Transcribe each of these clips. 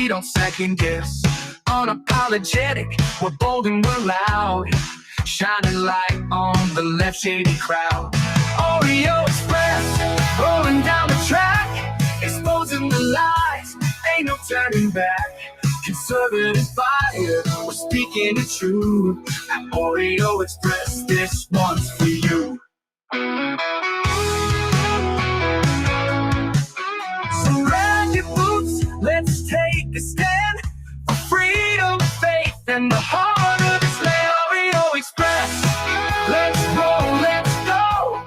we don't second guess. Unapologetic, we're bold and we're loud, shining light on the left shady crowd. Oreo Express, rolling down the track, exposing the lies, ain't no turning back. Conservative fire, we're speaking the truth. At Oreo Express, this one's for you. So grab your boots, let's take a stand for freedom, faith, and the heart of this land. Oreo Express, let's roll, let's go.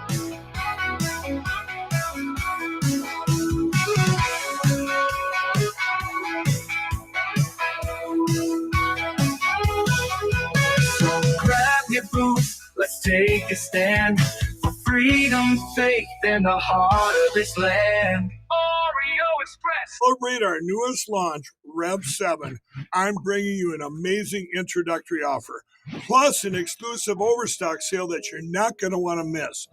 So grab your boots, let's take a stand for freedom, faith, and the heart of this land. Oreo Express. Celebrate our newest launch, Rev 7. I'm bringing you an amazing introductory offer, plus an exclusive overstock sale that you're not going to want to miss.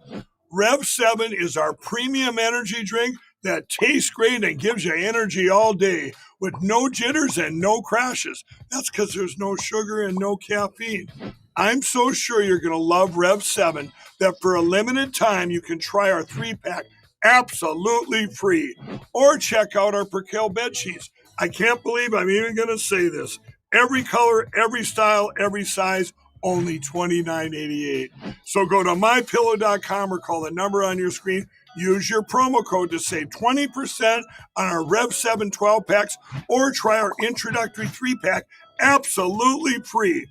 Rev 7 is our premium energy drink that tastes great and gives you energy all day with no jitters and no crashes. That's because there's no sugar and no caffeine. I'm so sure you're going to love Rev 7 that for a limited time you can try our 3-pack absolutely free. Or check out our Percale bed sheets. I can't believe I'm even going to say this. Every color, every style, every size, only $29.88. So go to mypillow.com or call the number on your screen. Use your promo code to save 20% on our Rev 7 12-packs or try our introductory 3-pack absolutely free.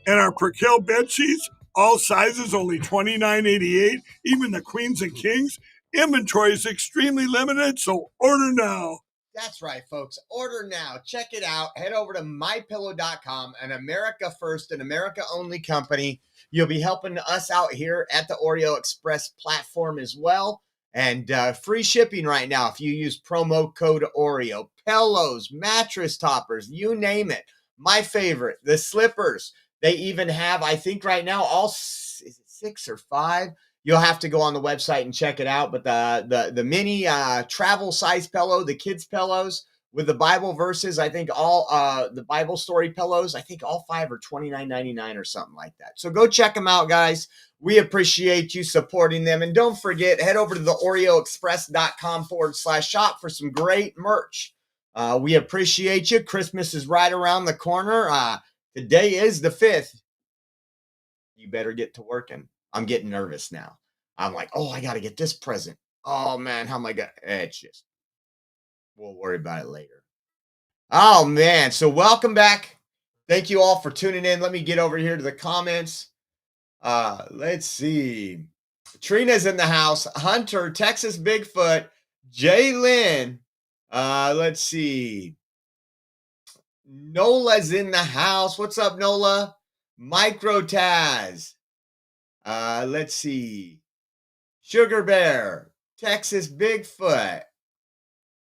And our Percale bed sheets, all sizes, only $29.88, even the queens and kings. Inventory is extremely limited, so order now. That's right, folks. Order now. Check it out. Head over to mypillow.com, an America First and America Only company. You'll be helping us out here at the Oreo Express platform as well. And free shipping right now if you use promo code Oreo. Pillows, mattress toppers, you name it. My favorite, the slippers. They even have, I think right now, all is it 6 or 5? You'll have to go on the website and check it out. But the mini travel size pillow, the kids pillows with the Bible verses, I think all the Bible story pillows, I think all 5 are $29.99 or something like that. So go check them out, guys. We appreciate you supporting them. And don't forget, head over to the OreoExpress.com/shop for some great merch. We appreciate you. Christmas is right around the corner. Today is the 5th. You better get to working. I'm getting nervous now. I'm like, oh, I got to get this present. Oh, man, how am I going to? It's just, we'll worry about it later. Oh, man. So welcome back. Thank you all for tuning in. Let me get over here to the comments. Let's see. Trina's in the house. Hunter, Texas Bigfoot, Jalen. Let's see. Nola's in the house. What's up, Nola? Micro Taz. Let's see. Sugar Bear, Texas Bigfoot.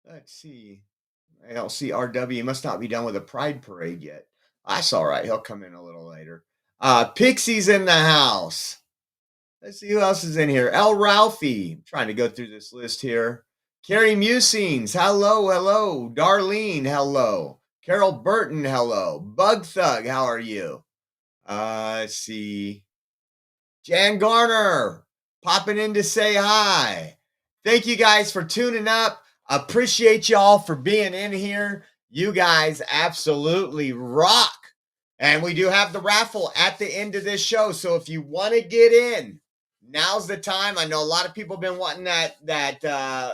Let's see. I don't see RW. He must not be done with the Pride Parade yet. That's all right. He'll come in a little later. Pixie's in the house. Let's see who else is in here. El Ralphie. I'm trying to go through this list here. Carrie Musings. Hello, hello. Darlene, hello. Carol Burton, hello. Bug Thug, how are you? Let's see. Jan Garner, popping in to say hi. Thank you guys for tuning up. Appreciate y'all for being in here. You guys absolutely rock. And we do have the raffle at the end of this show. So if you want to get in, now's the time. I know a lot of people have been wanting that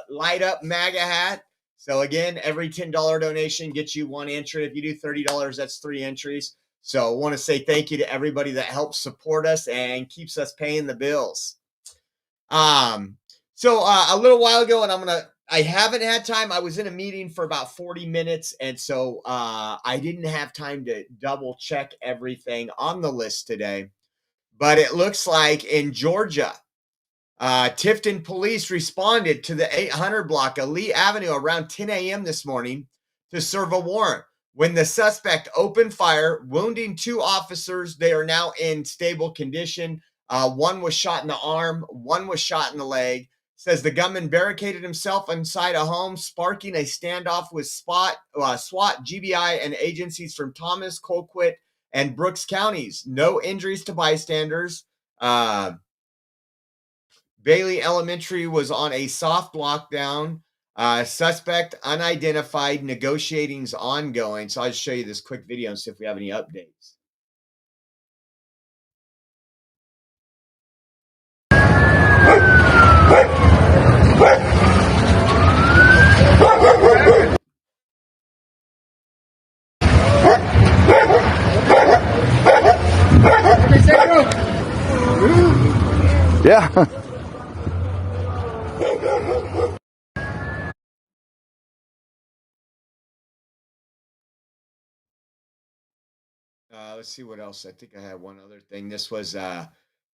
light up MAGA hat. So again, every $10 donation gets you 1 entry. If you do $30, that's 3 entries. So I want to say thank you to everybody that helps support us and keeps us paying the bills. So a little while ago, and I haven't had time. I was in a meeting for about 40 minutes. And so I didn't have time to double check everything on the list today. But it looks like in Georgia, Tifton police responded to the 800 block of Lee Avenue around 10 a.m. this morning to serve a warrant. When the suspect opened fire, wounding 2 officers, they are now in stable condition. One was shot in the arm, one was shot in the leg. Says the gunman barricaded himself inside a home, sparking a standoff with SWAT, GBI, and agencies from Thomas, Colquitt, and Brooks counties. No injuries to bystanders. Bailey Elementary was on a soft lockdown. Suspect unidentified. Negotiating's ongoing. So I'll just show you this quick video and see if we have any updates. Yeah. Let's see what else. I think I had one other thing. This was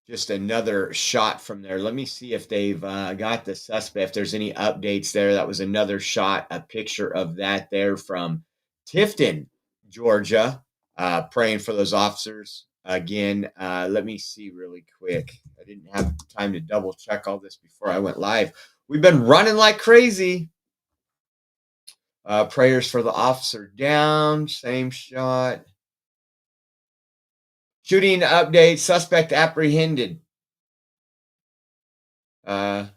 just another shot from there. Let me see if they've got the suspect, if there's any updates there. That was another shot, a picture of that there from Tifton, Georgia. Praying for those officers. Again, let me see really quick. I didn't have time to double check all this before I went live. We've been running like crazy. Prayers for the officer down. Same shot. Shooting update. Suspect apprehended. So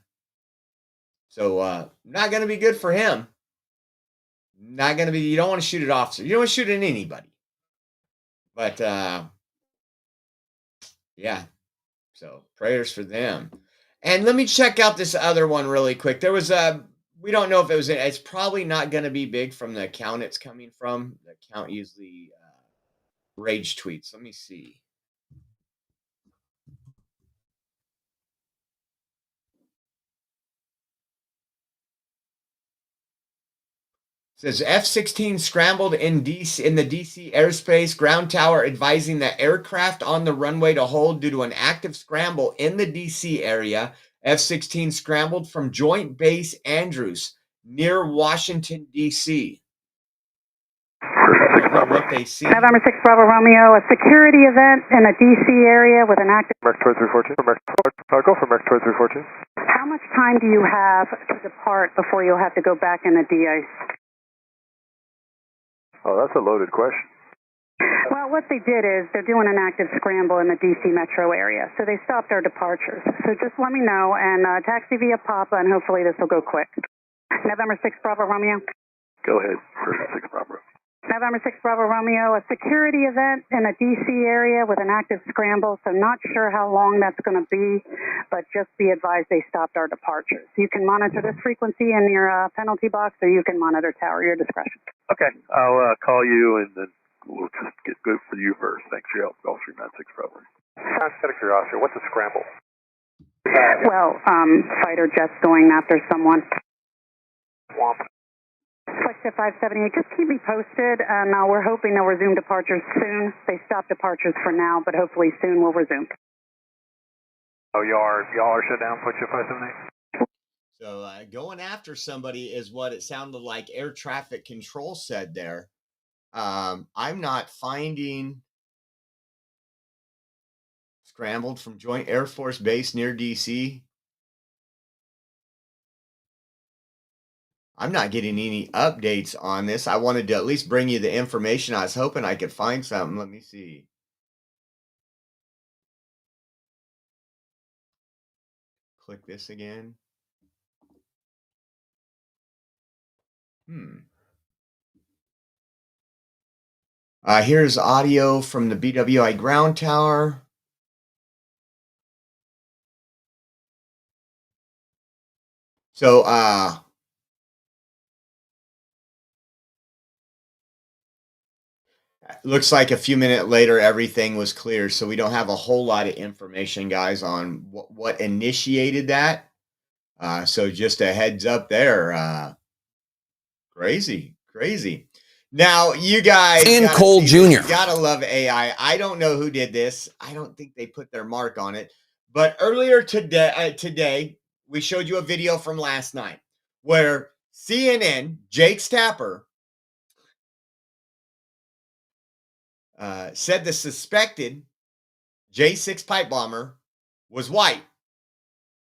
not going to be good for him. Not going to be. You don't want to shoot at officer. You don't want to shoot at anybody. But yeah. So prayers for them. And let me check out this other one really quick. There was we don't know if it was. It's probably not going to be big from the account it's coming from. The account usually rage tweets. Let me see. It says F-16 scrambled in the DC airspace. Ground tower advising that aircraft on the runway to hold due to an active scramble in the DC area. F-16 scrambled from Joint Base Andrews near Washington, D.C. I don't know what they see. November 6 Bravo Romeo, a security event in a DC area with an active... Mark 2314. Go for Mark 2314. How much time do you have to depart before you'll have to go back in the de-ice? Oh, that's a loaded question. Well, what they did is they're doing an active scramble in the DC metro area, so they stopped our departures. So just let me know, and taxi via Papa, and hopefully this will go quick. November 6 Bravo Romeo. Go ahead, 6 Bravo. November 6 Bravo Romeo, a security event in a DC area with an active scramble, so not sure how long that's going to be, but just be advised they stopped our departures. You can monitor this frequency in your penalty box, or you can monitor tower, your discretion. Okay, I'll call you, and then we'll just get good for you first. Thanks for your help. Golf 396 Bravo. Out of curiosity, what's a scramble? Well, fighter jets going after someone. Swamp. Flexjet 578, just keep me posted, and we're hoping they'll resume departures soon. They stopped departures for now, but hopefully soon we'll resume. Oh, y'all are shut down, put you 578? So going after somebody is what it sounded like air traffic control said there. I'm not finding scrambled from Joint Air Force Base near DC. I'm not getting any updates on this. I wanted to at least bring you the information. I was hoping I could find something. Let me see. Click this again. Here's audio from the BWI ground tower. So, looks like a few minutes later, everything was clear. So we don't have a whole lot of information, guys, on what initiated that. So just a heads up there. Crazy. Now, you guys, And Cole Jr. You gotta love AI. I don't know who did this. I don't think they put their mark on it. But earlier today, we showed you a video from last night where CNN, Jake Stapper, said the suspected J6 pipe bomber was white.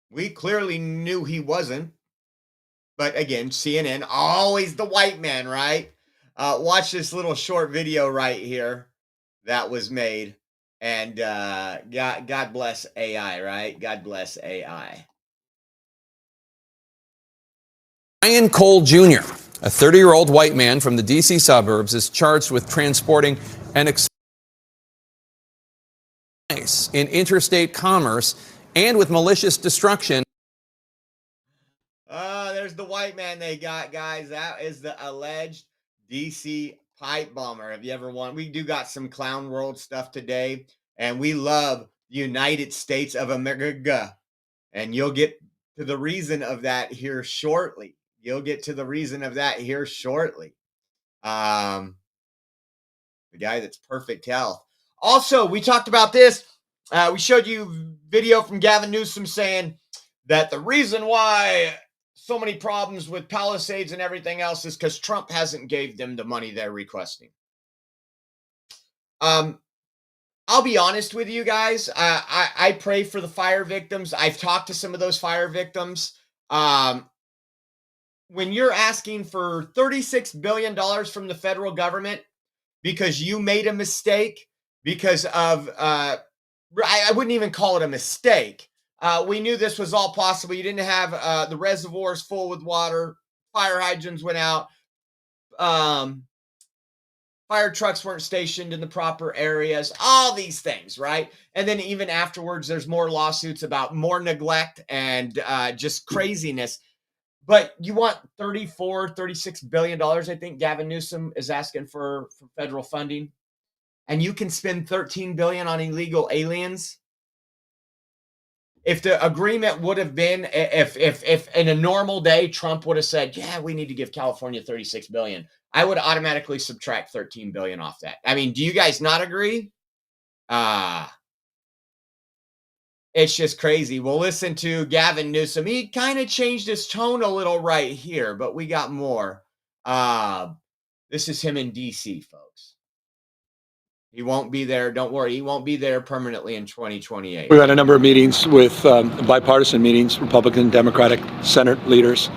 We clearly knew he wasn't. But again, CNN, always the white man, right? Watch this little short video right here that was made. And God bless AI, right? God bless AI. Ryan Cole Jr., a 30-year-old white man from the D.C. suburbs, is charged with transporting an in interstate commerce and with malicious destruction. There's the white man they got, guys. That is the alleged DC pipe bomber. Have you ever won? We do got some clown world stuff today, and we love the United States of America. And you'll get to the reason of that here shortly. The guy that's perfect health. Also, we talked about this. We showed you video from Gavin Newsom saying that the reason why so many problems with Palisades and everything else is because Trump hasn't gave them the money they're requesting. I'll be honest with you guys. I pray for the fire victims. I've talked to some of those fire victims. When you're asking for $36 billion from the federal government because you made a mistake, because of, I wouldn't even call it a mistake. We knew this was all possible. You didn't have the reservoirs full with water. Fire hydrants went out. Fire trucks weren't stationed in the proper areas. All these things, right? And then even afterwards, there's more lawsuits about more neglect and just craziness. But you want $36 billion, I think Gavin Newsom is asking for federal funding. And you can spend $13 billion on illegal aliens. If the agreement would have been, if in a normal day, Trump would have said, yeah, we need to give California $36 billion, I would automatically subtract $13 billion off that. I mean, do you guys not agree? It's just crazy. We'll listen to Gavin Newsom. He kind of changed his tone a little right here, but we got more. This is him in D.C., folks. He won't be there. Don't worry. He won't be there permanently in 2028. We've had a number of meetings with bipartisan meetings, Republican and Democratic Senate leaders,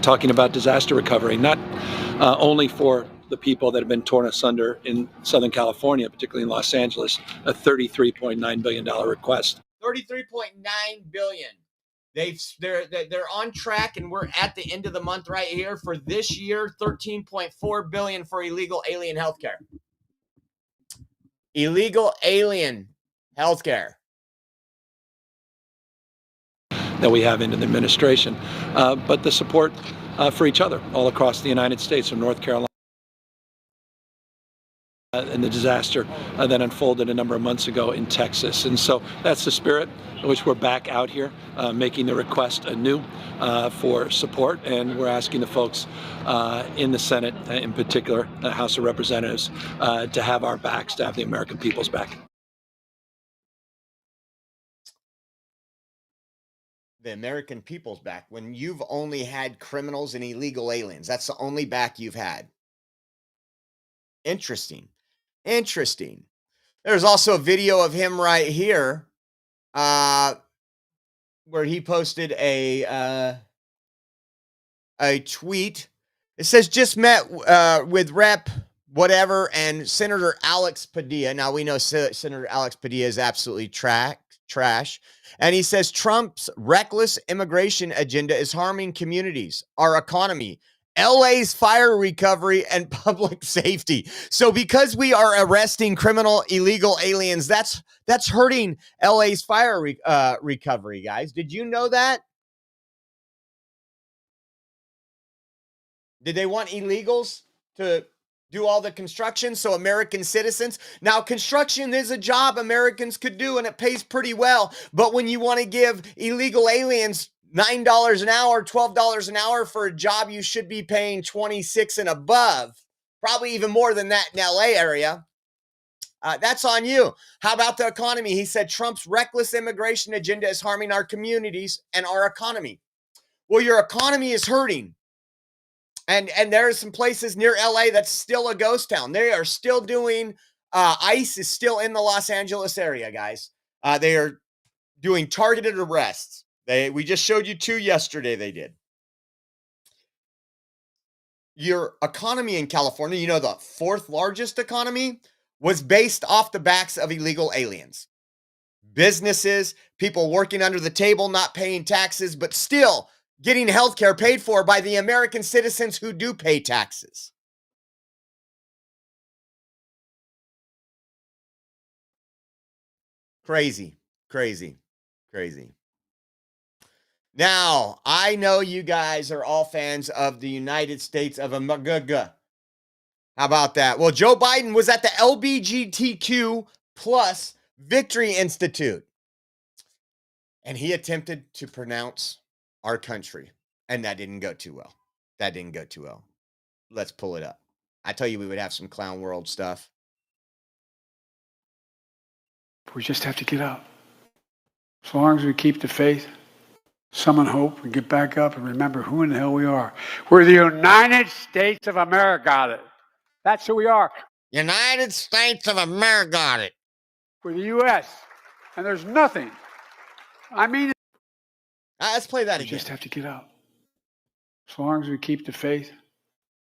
talking about disaster recovery, not only for the people that have been torn asunder in Southern California, particularly in Los Angeles, a $33.9 billion request. $33.9 billion. They're on track, and we're at the end of the month right here for this year. $13.4 billion for illegal alien healthcare. Illegal alien healthcare that we have into the administration, but the support for each other all across the United States, from North Carolina. And the disaster that unfolded a number of months ago in Texas. And so that's the spirit in which we're back out here making the request anew for support. And we're asking the folks in the Senate, in particular, the House of Representatives, to have our backs, to have the American people's back. The American people's back. When you've only had criminals and illegal aliens, that's the only back you've had. Interesting. There's also a video of him right here where he posted a tweet. It says, just met with Rep. whatever and Senator Alex Padilla. Now, we know Senator Alex Padilla is absolutely trash. And he says Trump's reckless immigration agenda is harming communities, our economy, LA's fire recovery, and public safety. So because we are arresting criminal illegal aliens, that's hurting LA's fire recovery, guys. Did you know that? Did they want illegals to do all the construction so American citizens? Now, construction is a job Americans could do, and it pays pretty well. But when you want to give illegal aliens $9 an hour, $12 an hour for a job you should be paying $26 and above, probably even more than that in LA area, that's on you. How about the economy? He said Trump's reckless immigration agenda is harming our communities and our economy. Well, your economy is hurting. And there are some places near LA that's still a ghost town. They are still doing, ICE is still in the Los Angeles area, guys. They are doing targeted arrests. We just showed you 2 yesterday. They did. Your economy in California, you know, the 4th largest economy was based off the backs of illegal aliens. Businesses, people working under the table, not paying taxes, but still getting healthcare paid for by the American citizens who do pay taxes. Crazy, crazy, crazy. Now, I know you guys are all fans of the United States of America. How about that? Well, Joe Biden was at the LGBTQ plus Victory Institute, and he attempted to pronounce our country, and that didn't go too well. That didn't go too well. Let's pull it up. I tell you, we would have some clown world stuff. We just have to get up. As long as we keep the faith, summon hope, and get back up and remember who in the hell we are. We're the United States of America. That's who we are. United States of America. We're the U.S. And there's nothing. I mean, let's play that we again. just have to get up. As long as we keep the faith,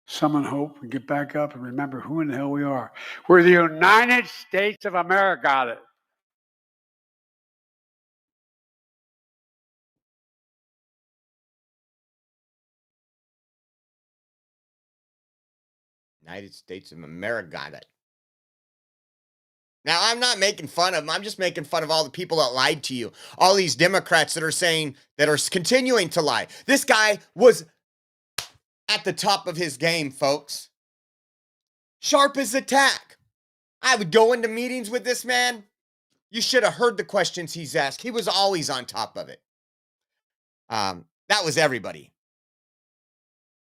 summon hope, and get back up and remember who in the hell we are. We're the United States of America. United States of America. Now, I'm not making fun of them. I'm just making fun of all the people that lied to you. All these Democrats that are continuing to lie. This guy was at the top of his game, folks. Sharp as a tack. I would go into meetings with this man. You should have heard the questions he's asked. He was always on top of it. That was everybody.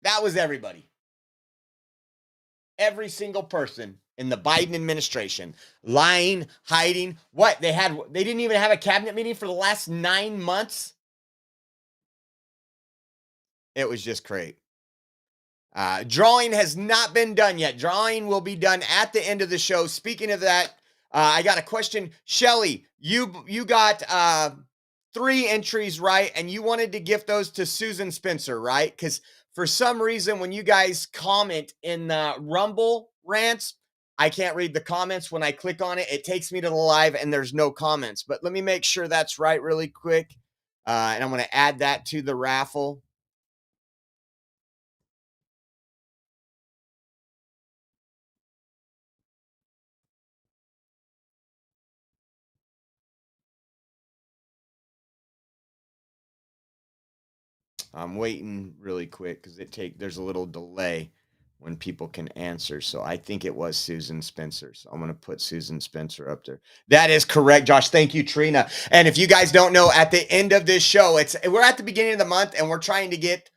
That was everybody. Every single person in the Biden administration, lying, hiding. What? They didn't even have a cabinet meeting for the last 9 months. It was just great. Drawing has not been done yet. Drawing will be done at the end of the show. Speaking of that, I got a question. Shelly, you got 3 entries right, and you wanted to gift those to Susan Spencer, right? Because for some reason, when you guys comment in the Rumble rants, I can't read the comments. When I click on it, it takes me to the live and there's no comments. But let me make sure that's right really quick. And I'm going to add that to the raffle. I'm waiting really quick because there's a little delay when people can answer. So I think it was Susan Spencer. So I'm going to put Susan Spencer up there. That is correct, Josh. Thank you, Trina. And if you guys don't know, at the end of this show, we're at the beginning of the month and we're trying to get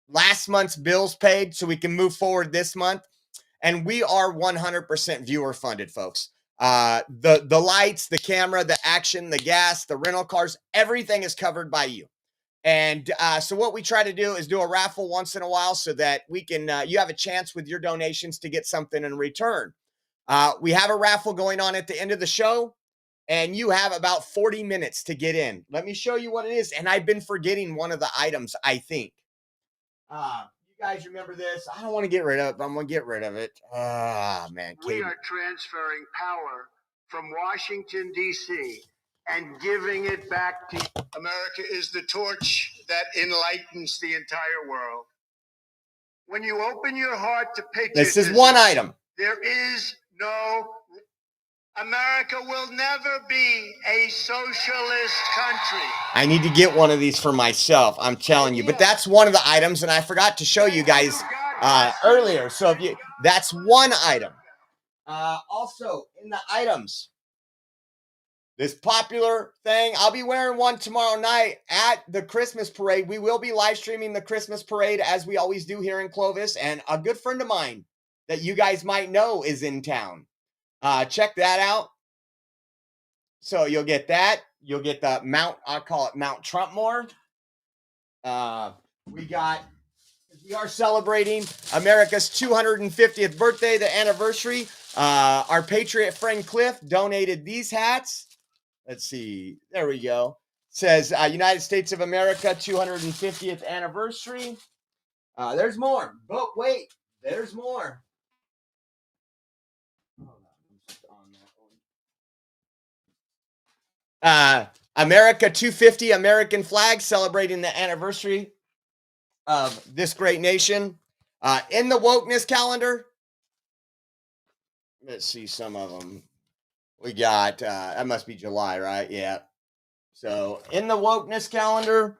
last month's bills paid so we can move forward this month. And we are 100% viewer funded, folks. The lights, the camera, the action, the gas, the rental cars, everything is covered by you. And so what we try to do is do a raffle once in a while so that we can, you have a chance with your donations to get something in return. We have a raffle going on at the end of the show, and you have about 40 minutes to get in. Let me show you what it is. And I've been forgetting one of the items, I think. You guys remember this? I don't want to get rid of it, but I'm going to get rid of it. Man. We are transferring power from Washington, D.C., and giving it back to America is the torch that enlightens the entire world. When you open your heart to patriotism, this is one item. There is no America will never be a socialist country. I need to get one of these for myself, I'm telling you. But that's one of the items, and I forgot to show you guys earlier. So that's one item. Also, in the items, this popular thing, I'll be wearing one tomorrow night at the Christmas parade. We will be live streaming the Christmas parade as we always do here in Clovis. And a good friend of mine that you guys might know is in town. Check that out. So you'll get that. You'll get the Mount, I call it Mount Trumpmore. We are celebrating America's 250th birthday, the anniversary. Our Patriot friend Cliff donated these hats. Let's see. There we go. says United States of America 250th anniversary. There's more. But wait, there's more. America 250 American flag celebrating the anniversary of this great nation. In the wokeness calendar, let's see some of them. We got, that must be July, right? Yeah. So in the wokeness calendar,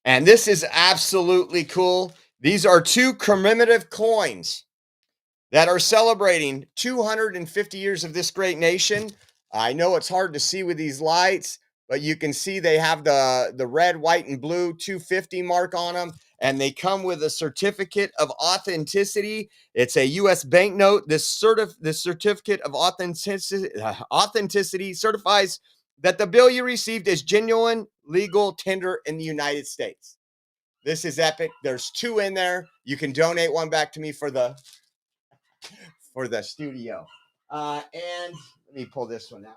and this is absolutely cool. These are 2 commemorative coins that are celebrating 250 years of this great nation. I know it's hard to see with these lights, but you can see they have the red, white, and blue 250 mark on them, and they come with a certificate of authenticity. It's a U.S. banknote. This certificate of authenticity certifies that the bill you received is genuine, legal tender in the United States. This is epic. There's 2 in there. You can donate one back to me for the studio. And let me pull this one out.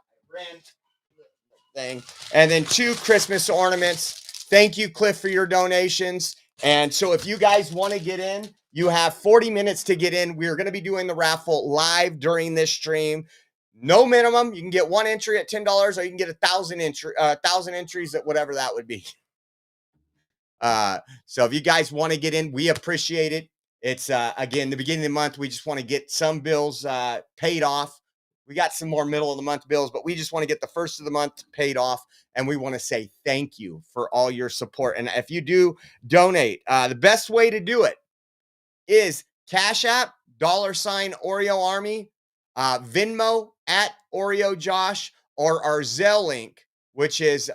Thing. And then 2 Christmas ornaments. Thank you, Cliff, for your donations. And so if you guys want to get in, you have 40 minutes to get in. We're going to be doing the raffle live during this stream. No minimum. You can get 1 entry at $10, or you can get 1,000 entries at whatever that would be. So if you guys want to get in, we appreciate it. It's again, the beginning of the month. We just want to get some bills paid off. We got some more middle of the month bills, but we just want to get the first of the month paid off. And we want to say thank you for all your support. And if you do donate, the best way to do it is Cash App, $ Oreo Army, Venmo at Oreo Josh, or our Zelle link, which is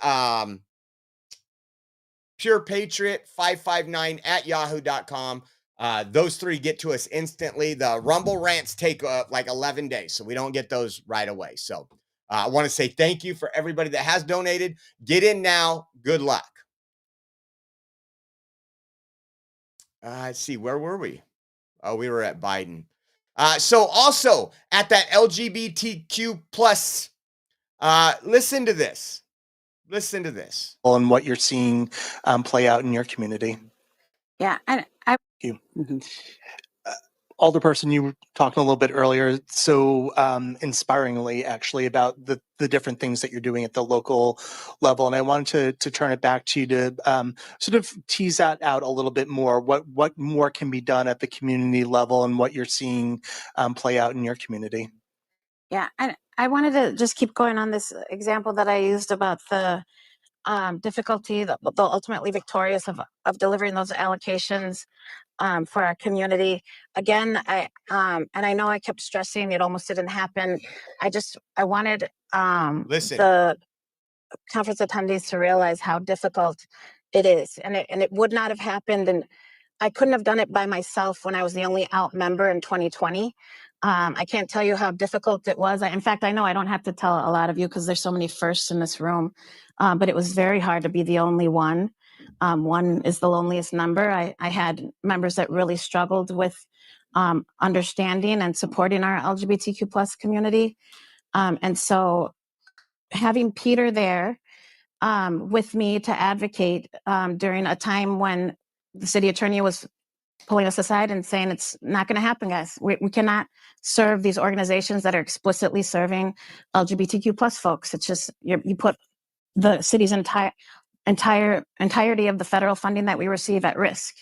Pure Patriot 559 at yahoo.com. Those 3 get to us instantly. The Rumble rants take like 11 days, so we don't get those right away. So I want to say thank you for everybody that has donated. Get in now. Good luck. Let's see, where were we? Oh, we were at Biden. So also at that LGBTQ plus, listen to this. Listen to this. And what you're seeing play out in your community. Yeah, I Thank you. Alderperson, you were talking a little bit earlier, so inspiringly, actually, about the different things that you're doing at the local level, and I wanted to turn it back to you to sort of tease that out a little bit more. What more can be done at the community level, and what you're seeing play out in your community? Yeah, I wanted to just keep going on this example that I used about the difficulty, the ultimately victorious of delivering those allocations for our community. Again, and I know I kept stressing it almost didn't happen. I wanted the conference attendees to realize how difficult it is, and it would not have happened, and I couldn't have done it by myself when I was the only out member in 2020. I can't tell you how difficult it was. In fact, I know I don't have to tell a lot of you because there's so many firsts in this room, but it was very hard to be the only one. One is the loneliest number. I had members that really struggled with understanding and supporting our LGBTQ plus community. And so having Peter there with me to advocate during a time when the city attorney was pulling us aside and saying it's not going to happen, guys. We cannot serve these organizations that are explicitly serving LGBTQ plus folks. It's just you put the city's entirety of the federal funding that we receive at risk.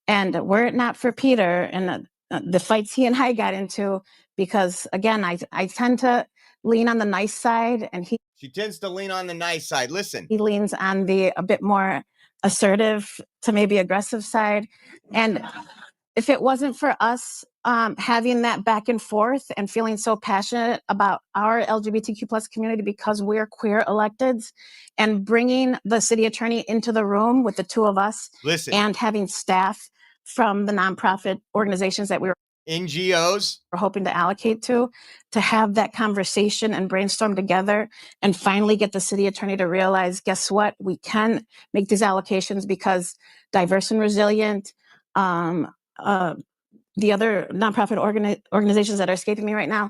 And were it not for Peter and the fights he and I got into, because again, I tend to lean on the nice side, and she tends to lean on the nice side. Listen, he leans on the a bit more assertive to maybe aggressive side. And if it wasn't for us having that back and forth and feeling so passionate about our LGBTQ plus community because we're queer electeds, and bringing the city attorney into the room with the 2 of us, and having staff from the nonprofit organizations that we were NGOs we're hoping to allocate to have that conversation and brainstorm together and finally get the city attorney to realize, guess what? We can make these allocations because diverse and resilient, the other nonprofit organizations that are escaping me right now,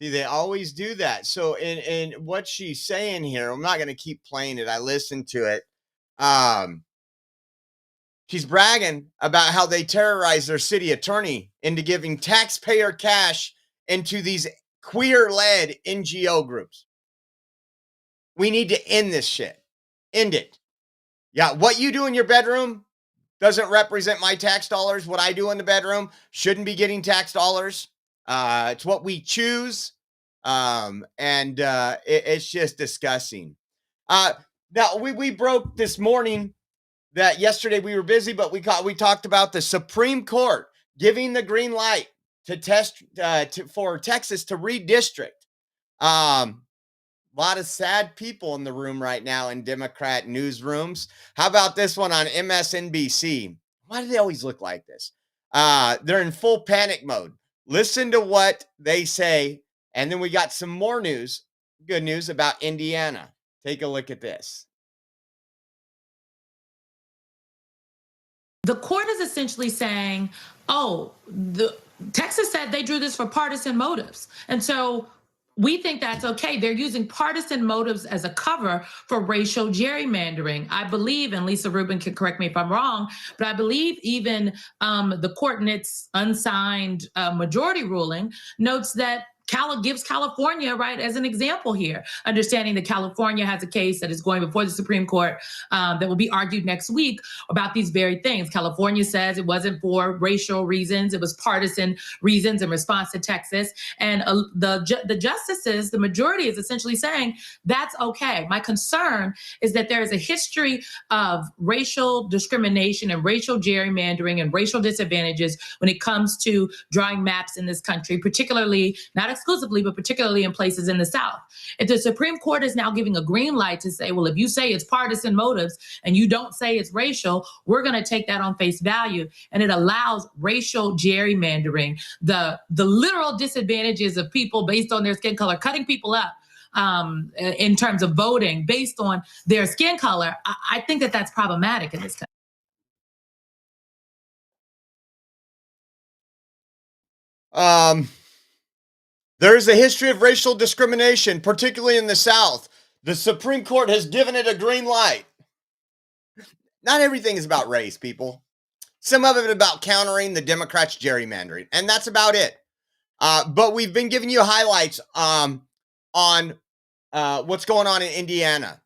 See, they always do that. So in what she's saying here, I'm not going to keep playing it. I listened to it. She's bragging about how they terrorized their city attorney into giving taxpayer cash into these queer-led NGO groups. We need to end this shit. End it. Yeah, what you do in your bedroom doesn't represent my tax dollars. What I do in the bedroom shouldn't be getting tax dollars. It's what we choose. It's just disgusting. Now we broke this morning that yesterday we were busy, but we talked about the Supreme Court giving the green light to test for Texas to redistrict. A lot of sad people in the room right now in Democrat newsrooms. How about this one on MSNBC? Why do they always look like this? They're in full panic mode. Listen to what they say. And then we got some more news, good news about Indiana. Take a look at this. The court is essentially saying, Texas said they drew this for partisan motives. And so we think that's okay. They're using partisan motives as a cover for racial gerrymandering. I believe, and Lisa Rubin can correct me if I'm wrong, but I believe even the court in its unsigned majority ruling notes that gives California, right, as an example here, understanding that California has a case that is going before the Supreme Court that will be argued next week about these very things. California says it wasn't for racial reasons, it was partisan reasons in response to Texas. And the justices, the majority is essentially saying that's okay. My concern is that there is a history of racial discrimination and racial gerrymandering and racial disadvantages when it comes to drawing maps in this country, particularly, not exclusively, but particularly in places in the South. If the Supreme Court is now giving a green light to say, well, if you say it's partisan motives and you don't say it's racial, we're going to take that on face value. And it allows racial gerrymandering, the literal disadvantages of people based on their skin color, cutting people up in terms of voting based on their skin color. I think that that's problematic in this country. There's a history of racial discrimination, particularly in the South. The Supreme Court has given it a green light. Not everything is about race, people. Some of it is about countering the Democrats' gerrymandering, and that's about it. But we've been giving you highlights on what's going on in Indiana.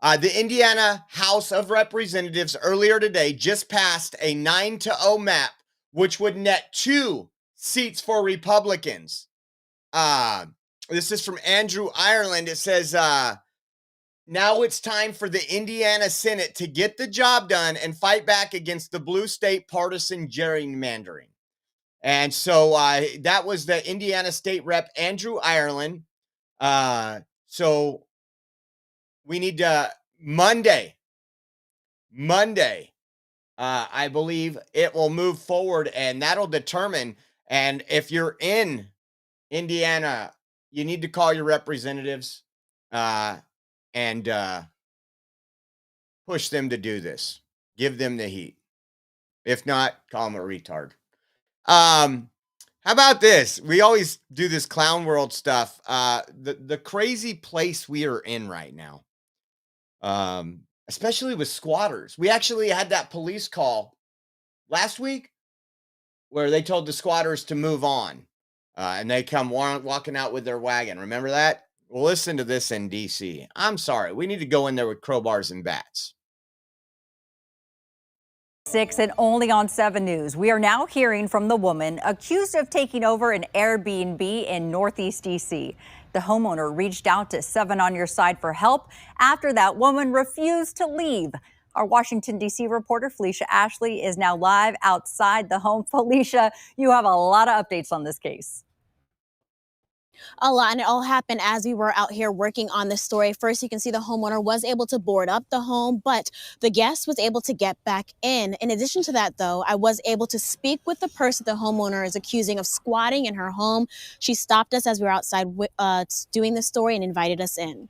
The Indiana House of Representatives earlier today just passed a 9-0 map, which would net 2 seats for Republicans. This is from Andrew Ireland. It says, now it's time for the Indiana Senate to get the job done and fight back against the blue state partisan gerrymandering. And so that was the Indiana State Rep Andrew Ireland. So we need to Monday, I believe it will move forward, and that'll determine. And if you're in Indiana, you need to call your representatives and push them to do this. Give them the heat. If not, call them a retard. How about this? We always do this clown world stuff. The crazy place we are in right now, especially with squatters. We actually had that police call last week where they told the squatters to move on. And they come walking out with their wagon. Remember that? Well, listen to this in D.C. I'm sorry. We need to go in there with crowbars and bats. 6 and only on 7 News. We are now hearing from the woman accused of taking over an Airbnb in Northeast D.C. The homeowner reached out to 7 on Your Side for help after that woman refused to leave. Our Washington, D.C. reporter Felicia Ashley is now live outside the home. Felicia, you have a lot of updates on this case. A lot, and it all happened as we were out here working on this story. First, you can see the homeowner was able to board up the home, but the guest was able to get back in. In addition to that, though, I was able to speak with the person the homeowner is accusing of squatting in her home. She stopped us as we were outside doing the story and invited us in.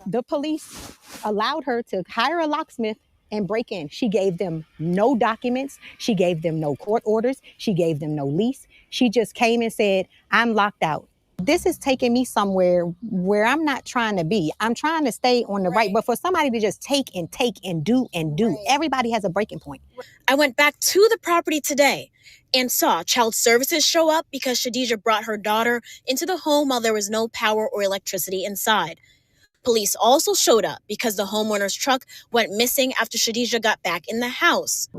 The police allowed her to hire a locksmith and break in. She gave them no documents. She gave them no court orders. She gave them no lease. She just came and said, I'm locked out. This is taking me somewhere where I'm not trying to be. I'm trying to stay on the right. But for somebody to just take and do, everybody has a breaking point. I went back to the property today and saw child services show up because Shadija brought her daughter into the home while there was no power or electricity inside. Police also showed up because the homeowner's truck went missing after Shadija got back in the house.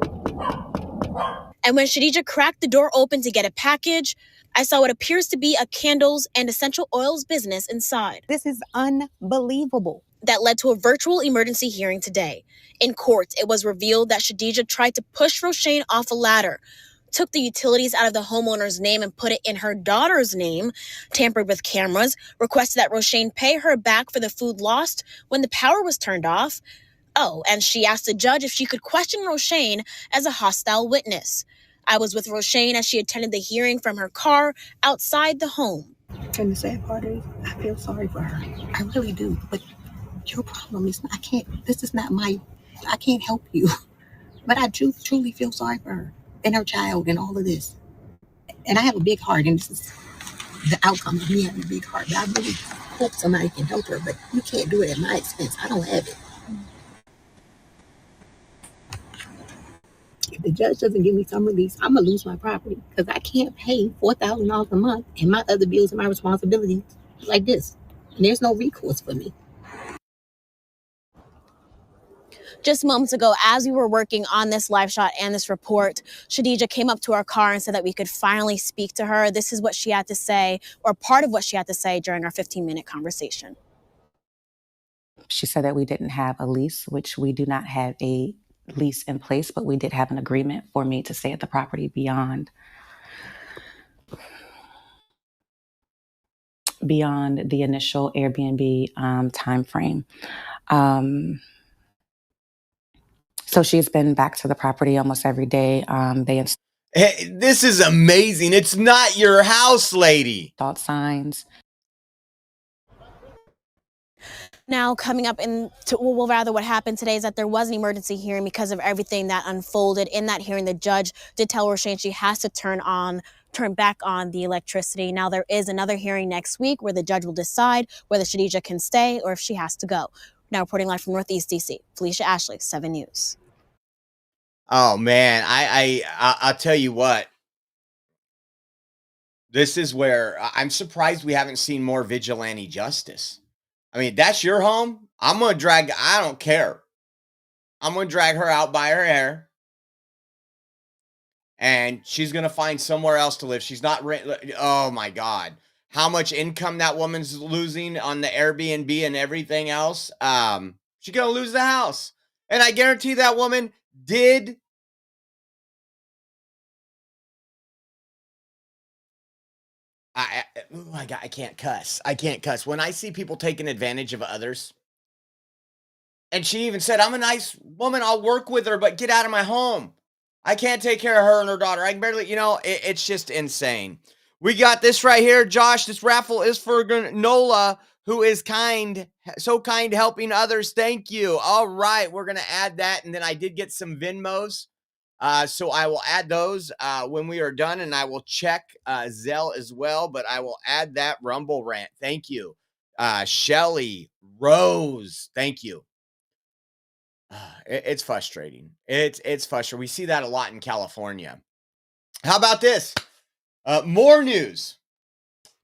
And when Shadija cracked the door open to get a package, I saw what appears to be a candles and essential oils business inside. This is unbelievable. That led to a virtual emergency hearing today. In court, it was revealed that Shadija tried to push Roshane off a ladder, took the utilities out of the homeowner's name and put it in her daughter's name, tampered with cameras, requested that Roshane pay her back for the food lost when the power was turned off. Oh, and she asked the judge if she could question Roshane as a hostile witness. I was with Roshane as she attended the hearing from her car outside the home. And the sad part is, I feel sorry for her. I really do. But your problem is, I can't help you. But I do truly feel sorry for her and her child and all of this. And I have a big heart, and this is the outcome of me having a big heart. But I really hope somebody can help her, but you can't do it at my expense. I don't have it. If the judge doesn't give me some release, I'm going to lose my property because I can't pay $4,000 a month and my other bills and my responsibilities like this. And there's no recourse for me. Just moments ago, as we were working on this live shot and this report, Shadija came up to our car and said that we could finally speak to her. This is what she had to say, or part of what she had to say during our 15-minute conversation. She said that we didn't have a lease, which we do not have a lease in place, but we did have an agreement for me to stay at the property beyond the initial Airbnb time frame. So she's been back to the property almost every day. Hey, this is amazing. It's not your house, lady. Installed signs. Now, coming up what happened today is that there was an emergency hearing because of everything that unfolded. In that hearing, the judge did tell Roshane she has to turn back on the electricity. Now, there is another hearing next week where the judge will decide whether Shadija can stay or if she has to go. Now, reporting live from Northeast DC, Felicia Ashley, 7 News. Oh man, I'll tell you what. This is where I'm surprised we haven't seen more vigilante justice. I mean, that's your home. I don't care. I'm going to drag her out by her hair. And she's going to find somewhere else to live. She's not oh my God. How much income that woman's losing on the Airbnb and everything else. She's going to lose the house. And I guarantee that woman did I can't cuss. I can't cuss. When I see people taking advantage of others, and she even said, I'm a nice woman. I'll work with her, but get out of my home. I can't take care of her and her daughter. I can barely, it's just insane. We got this right here, Josh. This raffle is for Nola, who is so kind, helping others. Thank you. All right. We're going to add that. And then I did get some Venmos. So I will add those when we are done, and I will check Zelle as well, but I will add that Rumble rant. Thank you. Shelly, Rose, thank you. It's frustrating. It's frustrating. We see that a lot in California. How about this? More news.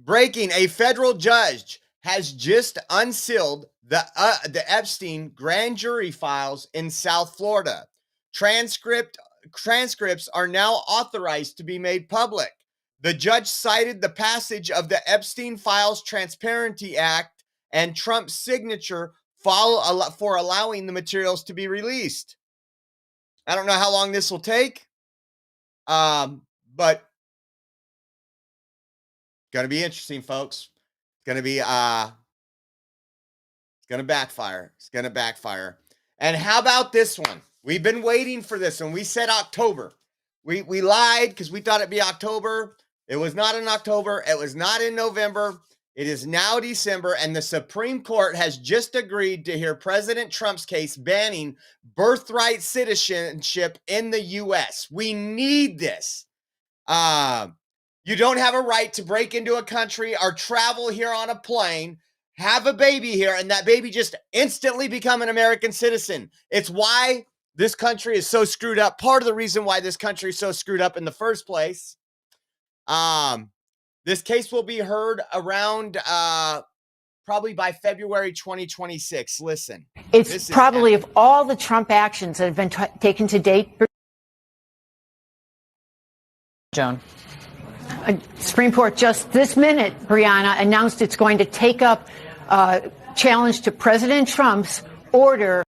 Breaking, a federal judge has just unsealed the Epstein grand jury files in South Florida. Transcripts are now authorized to be made public. The judge cited the passage of the Epstein Files Transparency Act and Trump's signature for allowing the materials to be released. I don't know how long this will take, but going to be interesting, folks. It's going to be it's going to backfire. It's going to backfire. And how about this one? We've been waiting for this one. We said October. We lied because we thought it'd be October. It was not in October. It was not in November. It is now December, and the Supreme Court has just agreed to hear President Trump's case banning birthright citizenship in the U.S. We need this. You don't have a right to break into a country or travel here on a plane, have a baby here, and that baby just instantly become an American citizen. It's why this country is so screwed up. Part of the reason why this country is so screwed up in the first place. This case will be heard around probably by February 2026. Listen. It's probably of all the Trump actions that have been taken to date. Joan. Supreme Court just this minute, Brianna, announced it's going to take up challenge to President Trump's order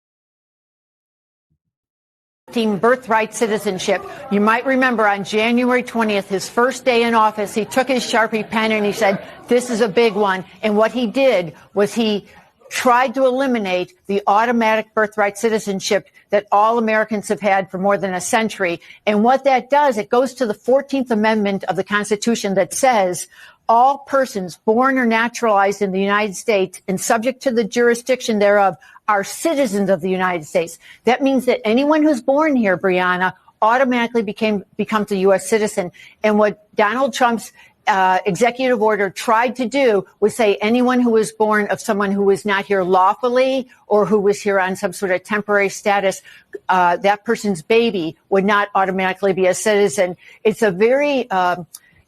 birthright citizenship. You might remember on January 20th, his first day in office, he took his Sharpie pen and he said, this is a big one. And what he did was he tried to eliminate the automatic birthright citizenship that all Americans have had for more than a century. And what that does, it goes to the 14th Amendment of the Constitution that says all persons born or naturalized in the United States and subject to the jurisdiction thereof are citizens of the United States. That means that anyone who's born here, Brianna, automatically becomes a U.S. citizen. And what Donald Trump's executive order tried to do was say anyone who was born of someone who was not here lawfully or who was here on some sort of temporary status, that person's baby would not automatically be a citizen. It's a very,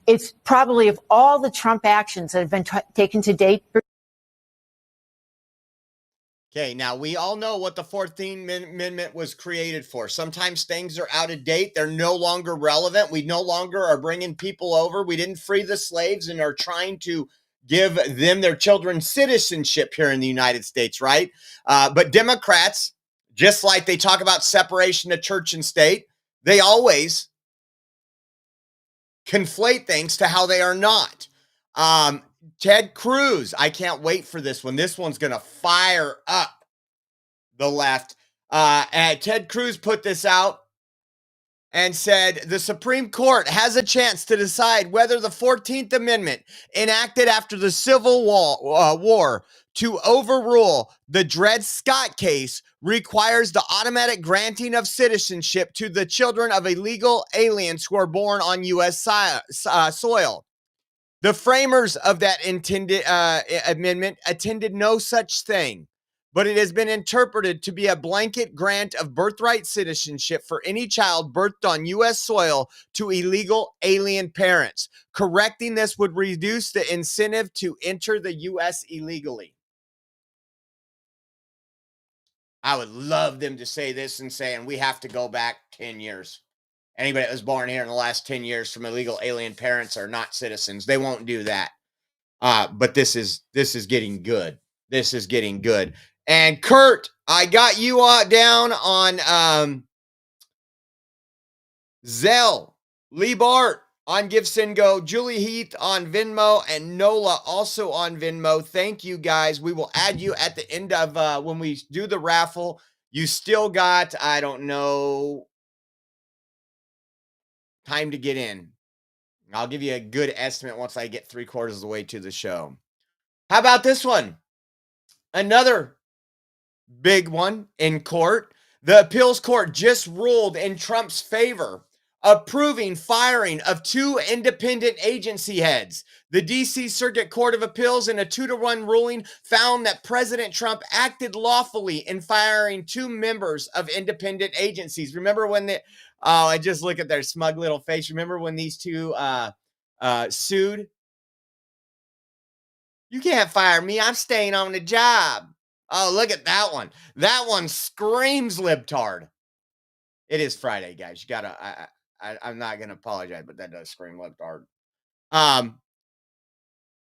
it's probably of all the Trump actions that have been taken to date. Okay, now we all know what the 14th Amendment was created for. Sometimes things are out of date. They're no longer relevant. We no longer are bringing people over. We didn't free the slaves and are trying to give them, their children, citizenship here in the United States, right? But Democrats, just like they talk about separation of church and state, they always conflate things to how they are not. Ted Cruz, I can't wait for this one. This one's going to fire up the left. And Ted Cruz put this out and said the Supreme Court has a chance to decide whether the 14th Amendment enacted after the Civil War to overrule the Dred Scott case requires the automatic granting of citizenship to the children of illegal aliens who are born on U.S. soil. The framers of that intended amendment intended no such thing, but it has been interpreted to be a blanket grant of birthright citizenship for any child birthed on U.S. soil to illegal alien parents. Correcting this would reduce the incentive to enter the U.S. illegally. I would love them to say this and saying we have to go back 10 years. Anybody that was born here in the last 10 years from illegal alien parents are not citizens. They won't do that. But this is getting good. This is getting good. And Kurt, I got you down on Zelle, Lee Bart on GiveSendGo, Julie Heath on Venmo, and Nola also on Venmo. Thank you guys. We will add you at the end of when we do the raffle. You still got, I don't know, time to get in. I'll give you a good estimate once I get 3/4 of the way to the show. How about this one? Another big one in court. The appeals court just ruled in Trump's favor, approving firing of 2 independent agency heads. The D.C. Circuit Court of Appeals, in a 2-1 ruling, found that President Trump acted lawfully in firing 2 members of independent agencies. Remember when I just look at their smug little face. Remember when these two sued? You can't fire me. I'm staying on the job. Oh, look at that one. That one screams libtard. It is Friday, guys. You gotta. I'm not gonna apologize, but that does scream libtard.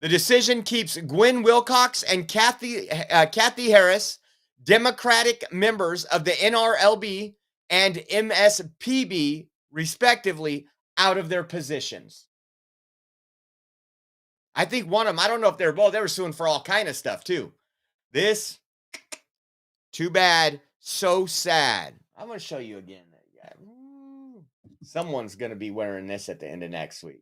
The decision keeps Gwen Wilcox and Kathy Harris, Democratic members of the NRLB and MSPB, respectively, out of their positions. I think one of them, I don't know if they were suing for all kind of stuff too. This, too bad, so sad. I'm going to show you again. Someone's going to be wearing this at the end of next week.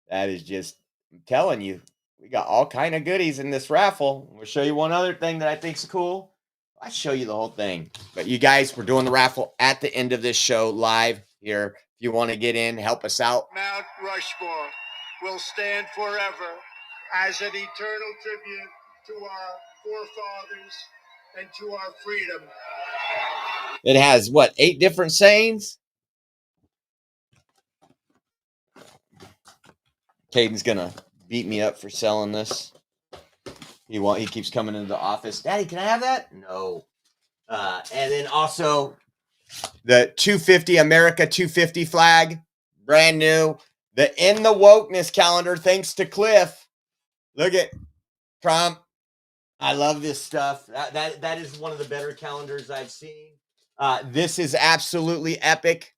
That is just, I'm telling you, we got all kind of goodies in this raffle. We'll show you one other thing that I think is cool. I'll show you the whole thing. But you guys, we're doing the raffle at the end of this show live here If you want to get in, help us out. Mount Rushmore will stand forever as an eternal tribute to our forefathers and to our freedom. It has, what, 8 different sayings? Caden's going to beat me up for selling this. He keeps coming into the office. Daddy, can I have that? No. And then also the 250 America 250 flag, brand new. The In the Wokeness calendar, thanks to Cliff. Look at Trump. I love this stuff. That is one of the better calendars I've seen. This is absolutely epic.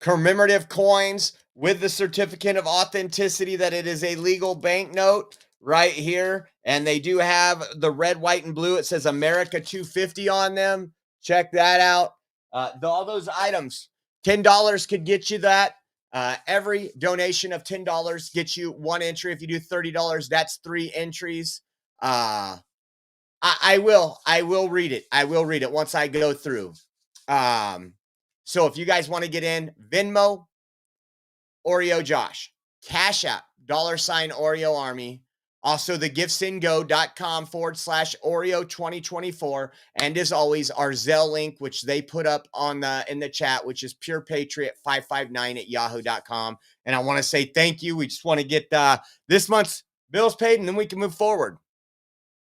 Commemorative coins with the certificate of authenticity that it is a legal banknote right here. And they do have the red, white, and blue. It says America 250 on them. Check that out. All those items, $10 could get you that. Every donation of $10 gets you 1 entry. If you do $30, that's 3 entries. I will read it. I will read it once I go through. So if you guys want to get in, Venmo, Oreo Josh, Cash App, $ Oreo Army. Also, the giftsandgo.com/Oreo 2024. And as always, our Zelle link, which they put up on in the chat, which is purepatriot559@yahoo.com. And I want to say thank you. We just want to get this month's bills paid, and then we can move forward. I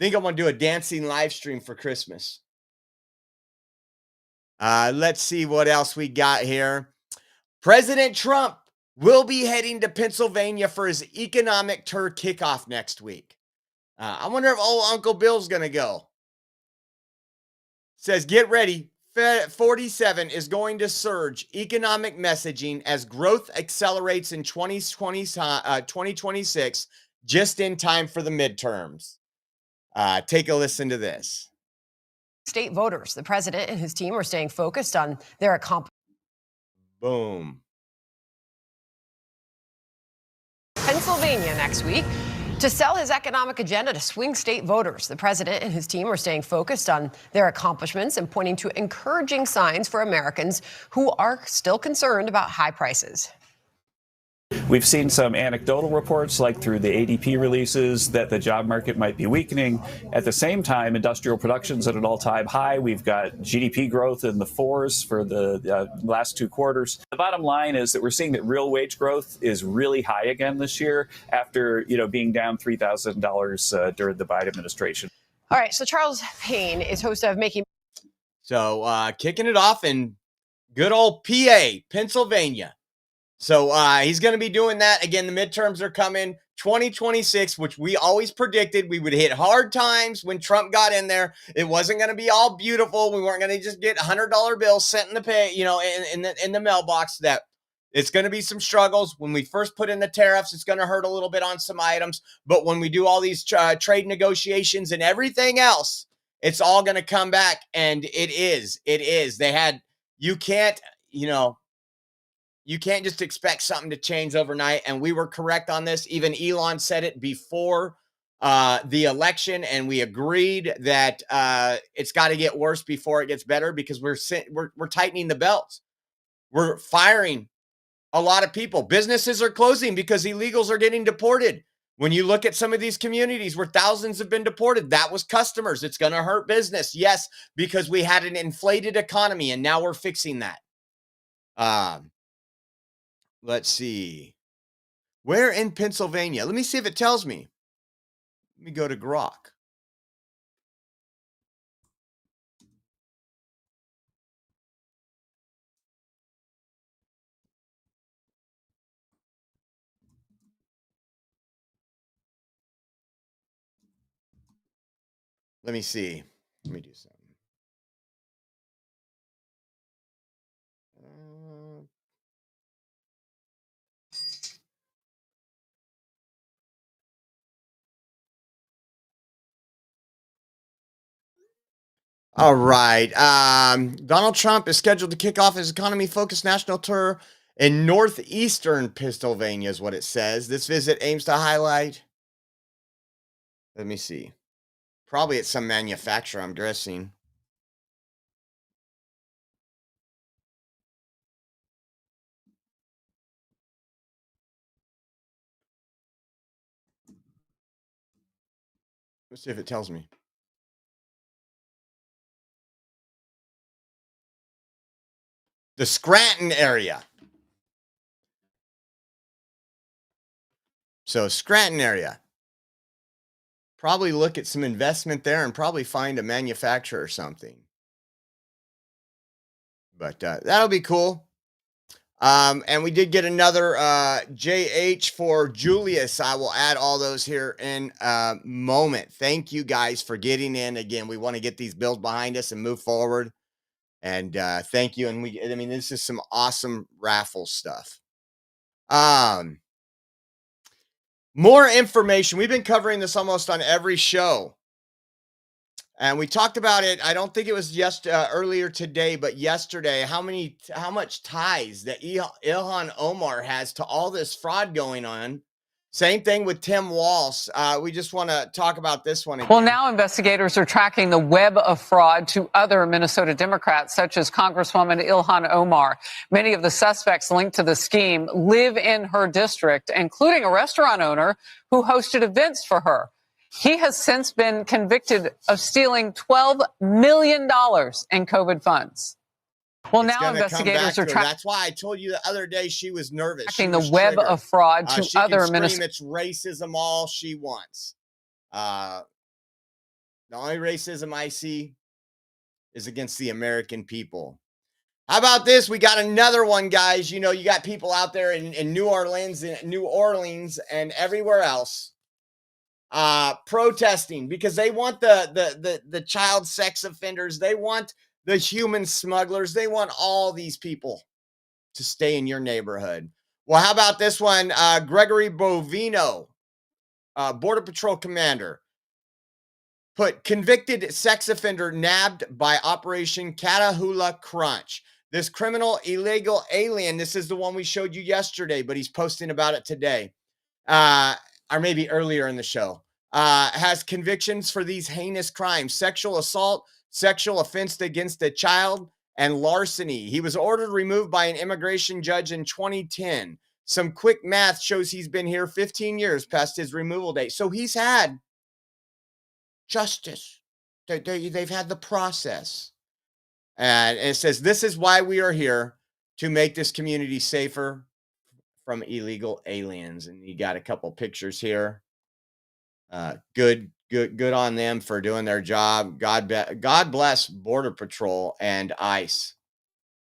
think I want to do a dancing live stream for Christmas. Let's see what else we got here. President Trump will be heading to Pennsylvania for his economic tour kickoff next week. I wonder if old Uncle Bill's going to go. Says, get ready. 47 is going to surge economic messaging as growth accelerates in 2026, just in time for the midterms. Take a listen to this. State voters. The president and his team are staying focused on their accomplishments. Boom. Pennsylvania next week to sell his economic agenda to swing state voters. The president and his team are staying focused on their accomplishments and pointing to encouraging signs for Americans who are still concerned about high prices. We've seen some anecdotal reports, like through the ADP releases, that the job market might be weakening. At the same time, industrial production's at an all-time high. We've got GDP growth in the 4s for the last 2 quarters. The bottom line is that we're seeing that real wage growth is really high again this year after, being down $3,000 during the Biden administration. All right, so Charles Payne is host of Making. So kicking it off in good old PA, Pennsylvania. So he's going to be doing that. Again, the midterms are coming 2026, which we always predicted we would hit hard times when Trump got in there. It wasn't going to be all beautiful. We weren't going to just get $100 bills sent in the pay, in the mailbox. That it's going to be some struggles. When we first put in the tariffs, it's going to hurt a little bit on some items. But when we do all these trade negotiations and everything else, it's all going to come back. And it is. You can't just expect something to change overnight. And we were correct on this. Even Elon said it before the election. And we agreed that it's got to get worse before it gets better, because we're tightening the belts. We're firing a lot of people. Businesses are closing because illegals are getting deported. When you look at some of these communities where thousands have been deported, that was customers. It's going to hurt business. Yes, because we had an inflated economy, and now we're fixing that. Let's see. Where in Pennsylvania? Let me see if it tells me. Let me go to Grok. Let me see. Let me do something. All right. Donald Trump is scheduled to kick off his economy-focused national tour in northeastern Pennsylvania, is what it says. This visit aims to highlight. Let me see. Probably at some manufacturer, I'm guessing. Let's see if it tells me. The Scranton area. So Scranton area. Probably look at some investment there and probably find a manufacturer or something. But that'll be cool. And we did get another JH for Julius. I will add all those here in a moment. Thank you guys for getting in. Again, we want to get these bills behind us and move forward. And thank you. And I mean, this is some awesome raffle stuff. More information. We've been covering this almost on every show. And we talked about it. I don't think it was just earlier today, but yesterday, how much ties that Ilhan Omar has to all this fraud going on. Same thing with Tim Walz. We just want to talk about this one again. Well, now investigators are tracking the web of fraud to other Minnesota Democrats, such as Congresswoman Ilhan Omar. Many of the suspects linked to the scheme live in her district, including a restaurant owner who hosted events for her. He has since been convicted of stealing $12 million in COVID funds. Well, now investigators are tracking. That's why I told you the other day she was nervous. Tracking the web of fraud to other Minnesota. It's racism all she wants. The only racism I see is against the American people. How about this? We got another one, guys. You know, you got people out there in New Orleans and everywhere else protesting because they want the child sex offenders. They want the human smugglers. They want all these people to stay in your neighborhood. Well, how about this one? Gregory Bovino, Border Patrol commander, put convicted sex offender nabbed by Operation Catahoula Crunch. This criminal illegal alien, this is the one we showed you yesterday, but he's posting about it today, or maybe earlier in the show, has convictions for these heinous crimes: sexual assault, sexual offense against a child, and larceny. He was ordered removed by an immigration judge in 2010. Some quick math shows he's been here 15 years past his removal date. So he's had justice. They've had the process. And it says, this is why we are here, to make this community safer from illegal aliens. And you got a couple pictures here. Good on them for doing their job. God bless Border Patrol and ICE.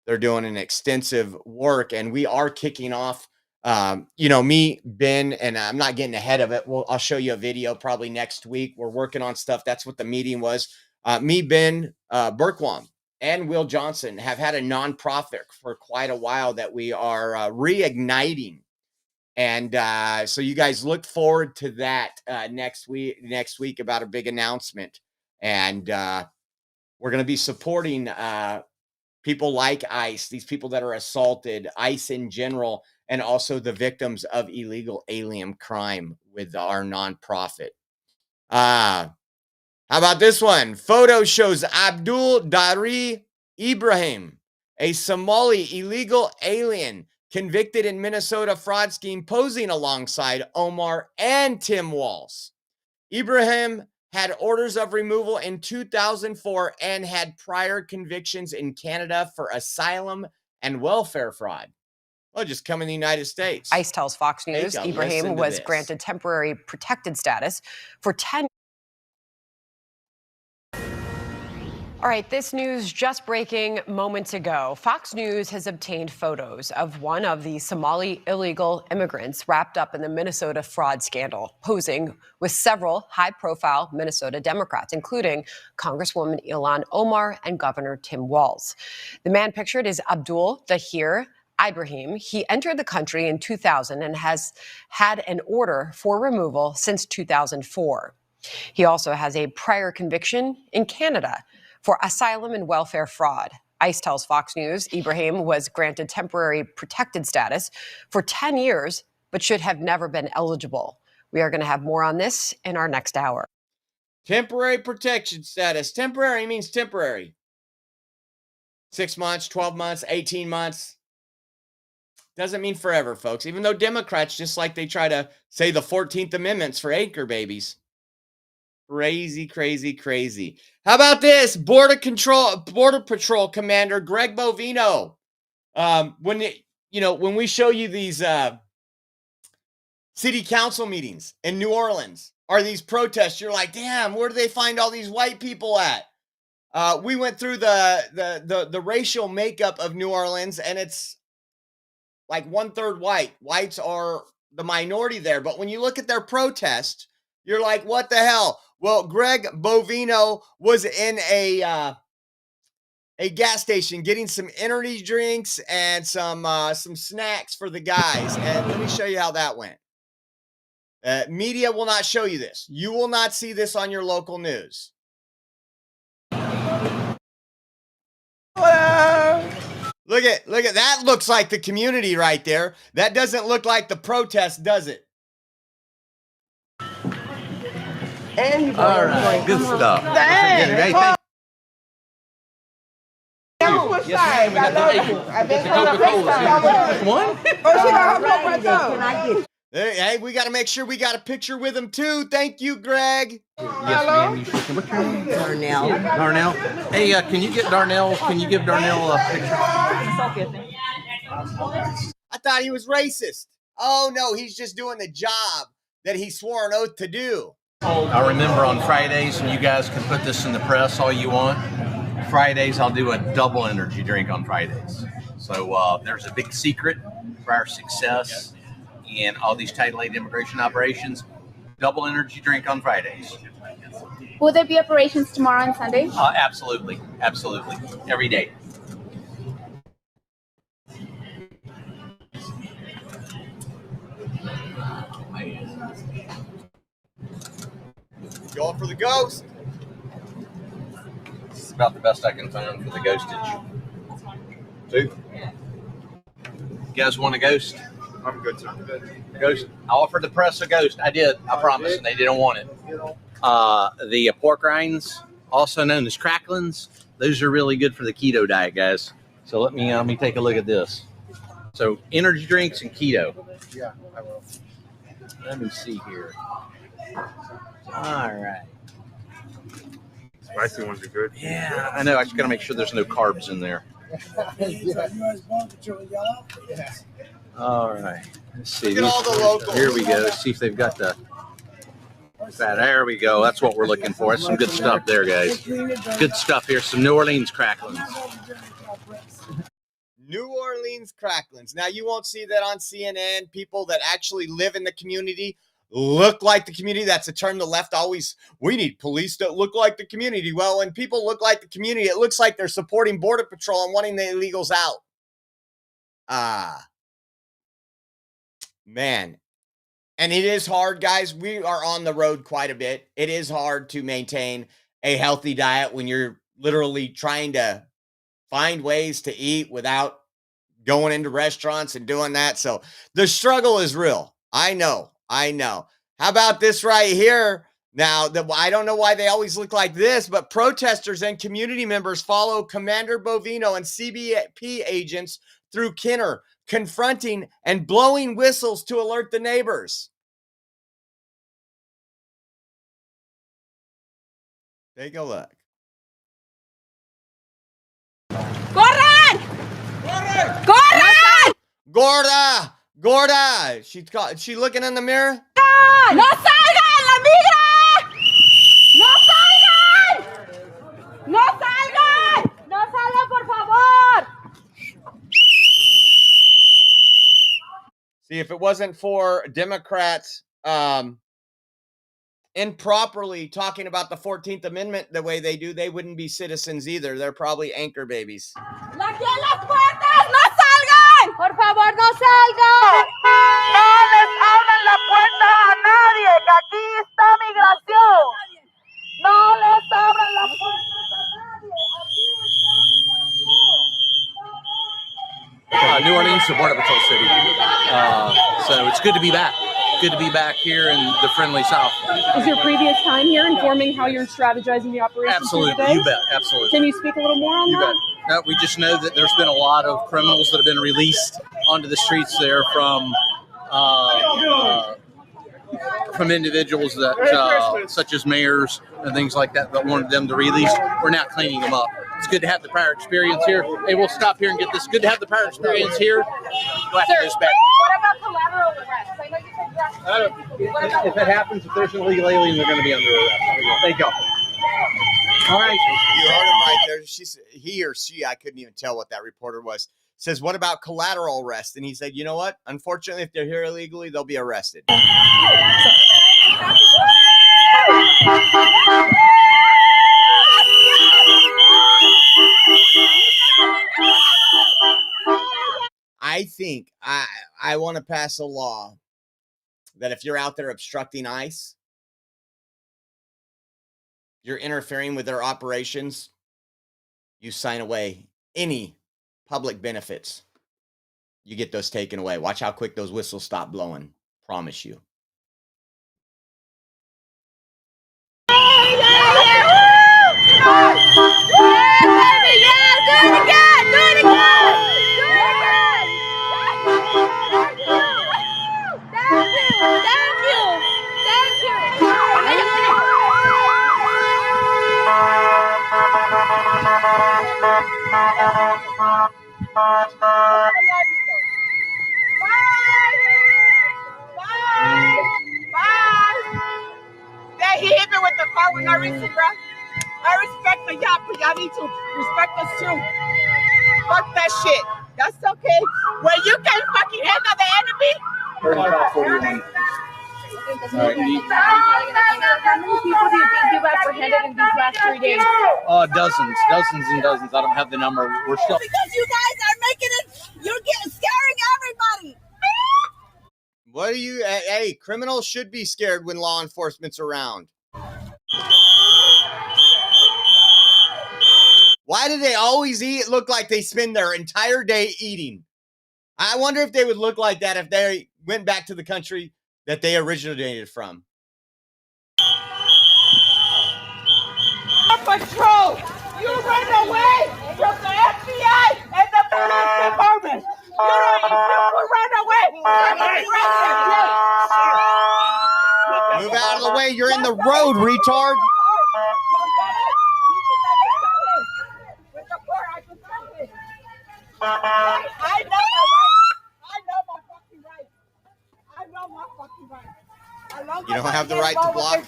They're doing an extensive work, and we are kicking off. Me, Ben, and I'm not getting ahead of it. I'll show you a video probably next week. We're working on stuff. That's what the meeting was. Me, Ben, Berkwam, and Will Johnson have had a nonprofit for quite a while that we are reigniting. And so you guys look forward to that next week about a big announcement. And we're going to be supporting people like ICE, these people that are assaulted, ICE in general, and also the victims of illegal alien crime with our nonprofit. How about this one? Photo shows Abdul Dari Ibrahim, a Somali illegal alien convicted in Minnesota fraud scheme, posing alongside Omar and Tim Walz. Ibrahim had orders of removal in 2004 and had prior convictions in Canada for asylum and welfare fraud. Well, just come in the United States. ICE tells Fox News Ibrahim was granted temporary protected status for 10. All right, this news just breaking moments ago. Fox News has obtained photos of one of the Somali illegal immigrants wrapped up in the Minnesota fraud scandal, posing with several high-profile Minnesota Democrats, including Congresswoman Ilhan Omar and Governor Tim Walz. The man pictured is Abdul Dahir Ibrahim. He entered the country in 2000 and has had an order for removal since 2004. He also has a prior conviction in Canada for asylum and welfare fraud. ICE tells Fox News Ibrahim was granted temporary protected status for 10 years, but should have never been eligible. We are going to have more on this in our next hour. Temporary protection status. Temporary means temporary. 6 months, 12 months, 18 months. Doesn't mean forever, folks. Even though Democrats, just like they try to say the 14th Amendment's for anchor babies. Crazy, crazy, crazy. How about this? Border Patrol Commander Greg Bovino. When we show you these city council meetings in New Orleans or these protests, you're like, damn, where do they find all these white people at? We went through the racial makeup of New Orleans, and it's like 1/3 white. Whites are the minority there. But when you look at their protest, you're like, what the hell? Well, Greg Bovino was in a gas station getting some energy drinks and some snacks for the guys. And let me show you how that went. Media will not show you this. You will not see this on your local news. Look at that. Looks like the community right there. That doesn't look like the protest, does it? And all right, good stuff. Hey, Hey, we got to make sure we got a picture with him too. Thank you, Greg. Yes, ma'am. You should. What's your name? Darnell. Darnell. Hey, can you give Darnell a picture? I thought he was racist. Oh no, he's just doing the job that he swore an oath to do. I remember on Fridays, and you guys can put this in the press all you want. Fridays, I'll do a double energy drink on Fridays. So there's a big secret for our success in all these title 8 immigration operations. Double energy drink on Fridays. Will there be operations tomorrow and Sunday? Absolutely. Absolutely. Every day. Going for the ghost. It's about the best I can find for the ghostage. Two. You guys want a ghost? I'm good, sir. Ghost. I offered the press a ghost. I did. I promise. And they didn't want it. The pork rinds, also known as cracklins, those are really good for the keto diet, guys. So let me take a look at this. So energy drinks and keto. Yeah, I will. Let me see here. All right. Spicy ones are good. Yeah, I know. I just got to make sure there's no carbs in there. All right. Let's see. Look at all the locals. Here we go. Let's see if they've got the fat. There we go. That's what we're looking for. That's some good stuff there, guys. Good stuff here. Some New Orleans cracklins. New Orleans cracklins. Now, you won't see that on CNN. People that actually live in the community look like the community. That's a term the left always, we need police that look like the community. Well, when people look like the community, it looks like they're supporting Border Patrol and wanting the illegals out. Man. And it is hard, guys. We are on the road quite a bit. It is hard to maintain a healthy diet when you're literally trying to find ways to eat without going into restaurants and doing that. So the struggle is real. I know. How about this right here? Now, I don't know why they always look like this, but protesters and community members follow Commander Bovino and CBP agents through Kenner, confronting and blowing whistles to alert the neighbors. Take a look. Corran! Corran! Gorda. She looking in the mirror? ¡No salgan, la migra! ¡No salgan! ¡No salgan! ¡No salgan, por favor! See, if it wasn't for Democrats improperly talking about the 14th Amendment the way they do, they wouldn't be citizens either. They're probably anchor babies. ¡Aquí en las puertas! ¡No salgan! ¡Por favor, no salgan! ¡No les abran la puerta a nadie! ¡Que aquí está migración! ¡No les abran la puerta a nadie! ¡Aquí está migración! New Orleans to Border Patrol City. So it's good to be back. Good to be back here in the friendly South. Is your previous time here informing how you're strategizing the operation? Absolutely, today? you bet, absolutely. Can you speak a little more on You that? bet. No, we just know that there's been a lot of criminals that have been released onto the streets there from from individuals that, such as mayors and things like that wanted them to release. We're now cleaning them up. It's good to have the prior experience here. Hey, we'll stop here and get this. Good to have the prior experience here. We'll have to this back. What about collateral arrests? I know you said If it happens, if there's an illegal alien, they're going to be under arrest. There you go. All right. You heard him right there. He or she, I couldn't even tell what that reporter was, says, what about collateral arrest? And he said, you know what? Unfortunately, if they're here illegally, they'll be arrested. I think I want to pass a law that if you're out there obstructing ICE, you're interfering with their operations, you sign away any public benefits. You get those taken away. Watch how quick those whistles stop blowing. Promise you. He hit me with the car with no reason, bro. I respect the y'all, but y'all need to respect us too. Fuck that shit. That's okay. When you can fucking handle the enemy. 41. How many people do you think you've apprehended in these last 3 days? Dozens and dozens. I don't have the number. We're still. Because you guys are making it, you're scaring everybody. What do you, hey, criminals should be scared when law enforcement's around. Why do they always look like they spend their entire day eating? I wonder if they would look like that if they went back to the country that they originated from. Patrol, you ran away from the FBI and the police department. You don't even run away. Move out of the way. You're in the road, retard. I know my rights. I know my fucking rights. I know my fucking rights. You don't have the right to block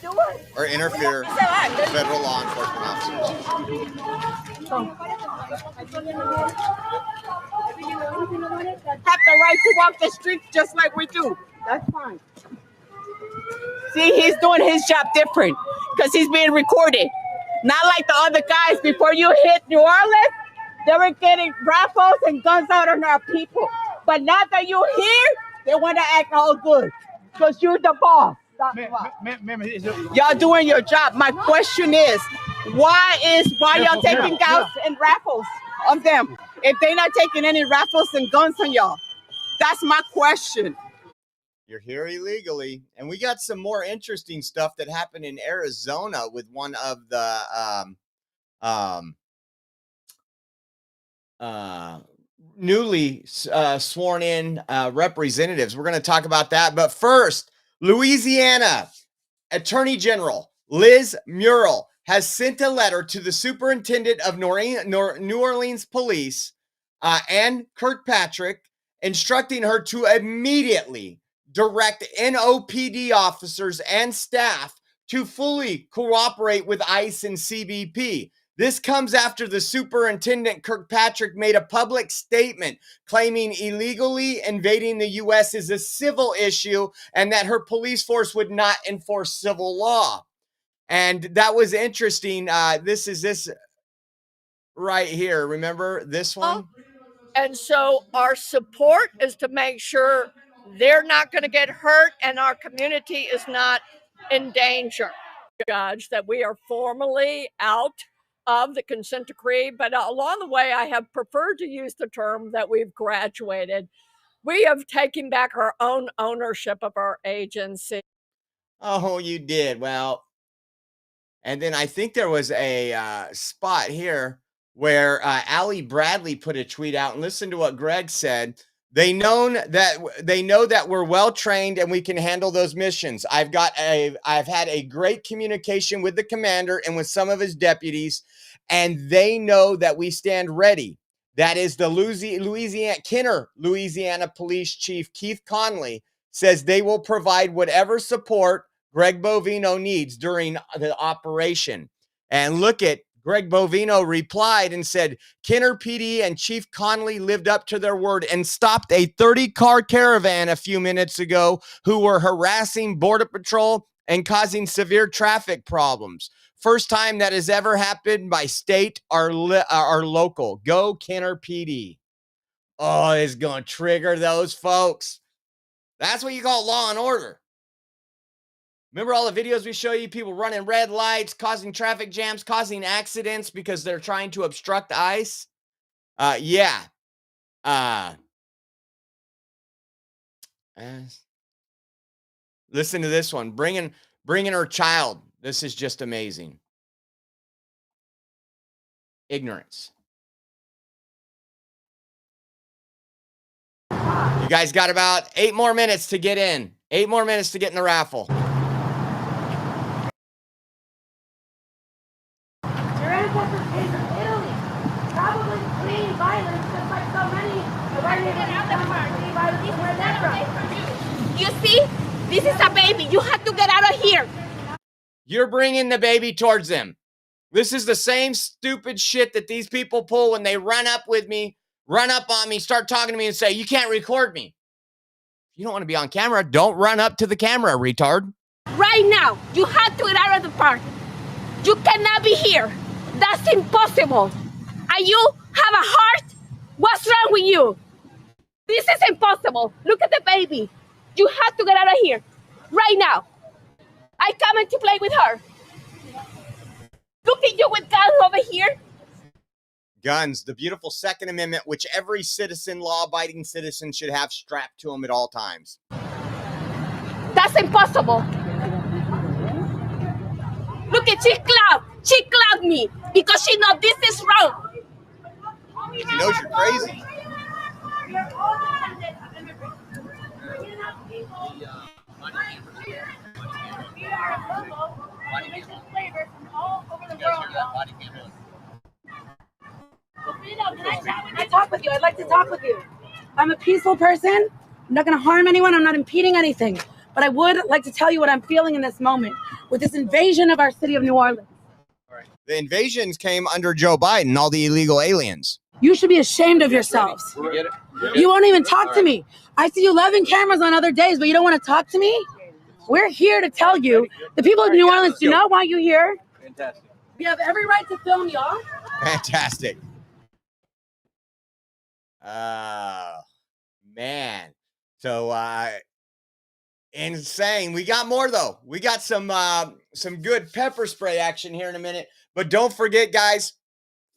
or interfere with federal law enforcement officers. Have the right to walk the streets just like we do. That's fine. See, he's doing his job different because he's being recorded. Not like the other guys before you hit New Orleans, they were getting raffles and guns out on our people. But now that you're here, they want to act all good because you're the boss. Y'all doing your job. My question is, why y'all taking guns and raffles on them if they're not taking any raffles and guns on y'all? That's my question. You're here illegally. And we got some more interesting stuff that happened in Arizona with one of the newly sworn in representatives. We're going to talk about that. But first, Louisiana Attorney General Liz Muriel has sent a letter to the superintendent of New Orleans Police, Ann Kirkpatrick, instructing her to immediately direct NOPD officers and staff to fully cooperate with ICE and CBP. This comes after the superintendent Kirkpatrick made a public statement claiming illegally invading the U.S. is a civil issue and that her police force would not enforce civil law. And that was interesting. This is this right here. Remember this one? And so our support is to make sure they're not going to get hurt and our community is not in danger. Judge, that we are formally out of the consent decree, but along the way, I have preferred to use the term that we've graduated. We have taken back our own ownership of our agency. Oh, you did. Well, and then I think there was a spot here where Allie Bradley put a tweet out, and listen to what Greg said. They know that we're well trained and we can handle those missions. I've had a great communication with the commander and with some of his deputies, and they know that we stand ready. That is the Louisiana Police Chief Keith Conley says they will provide whatever support Greg Bovino needs during the operation. And look at Greg Bovino replied and said, Kenner PD and Chief Conley lived up to their word and stopped a 30-car caravan a few minutes ago who were harassing Border Patrol and causing severe traffic problems. First time that has ever happened by state or local. Go Kenner PD. Oh, it's going to trigger those folks. That's what you call law and order. Remember all the videos we show you, people running red lights, causing traffic jams, causing accidents because they're trying to obstruct ICE? Yeah. Listen to this one. Bringing her child. This is just amazing. Ignorance. You guys got about 8 more minutes to get in. 8 more minutes to get in the raffle. Your ancestors came from Italy, probably fleeing violence, just like so many of our neighbors fleeing violence. Where they're from. You see, this is a baby. You have to get out of here. You're bringing the baby towards them. This is the same stupid shit that these people pull when they run up on me, start talking to me and say, you can't record me. If you don't want to be on camera, don't run up to the camera, retard. Right now, you have to get out of the park. You cannot be here. That's impossible. And you have a heart? What's wrong with you? This is impossible. Look at the baby. You have to get out of here. Right now. I come in to play with her. Look at you with guns over here. Guns, the beautiful Second Amendment, which every citizen, law-abiding citizen should have strapped to them at all times. That's impossible. Look at she clowned me because she knows this is wrong. She knows you're crazy. Can I talk with you? I'd like to talk with you. I'm a peaceful person. I'm not going to harm anyone. I'm not impeding anything. But I would like to tell you what I'm feeling in this moment with this invasion of our city of New Orleans. The invasions came under Joe Biden, all the illegal aliens. You should be ashamed of yourselves. You won't even talk to me. I see 11 cameras on other days, but you don't want to talk to me? We're here to tell you the people of New Orleans do not want you here. Fantastic. We have every right to film y'all. Fantastic. Man. So, insane. We got more though. We got some good pepper spray action here in a minute. But don't forget, guys,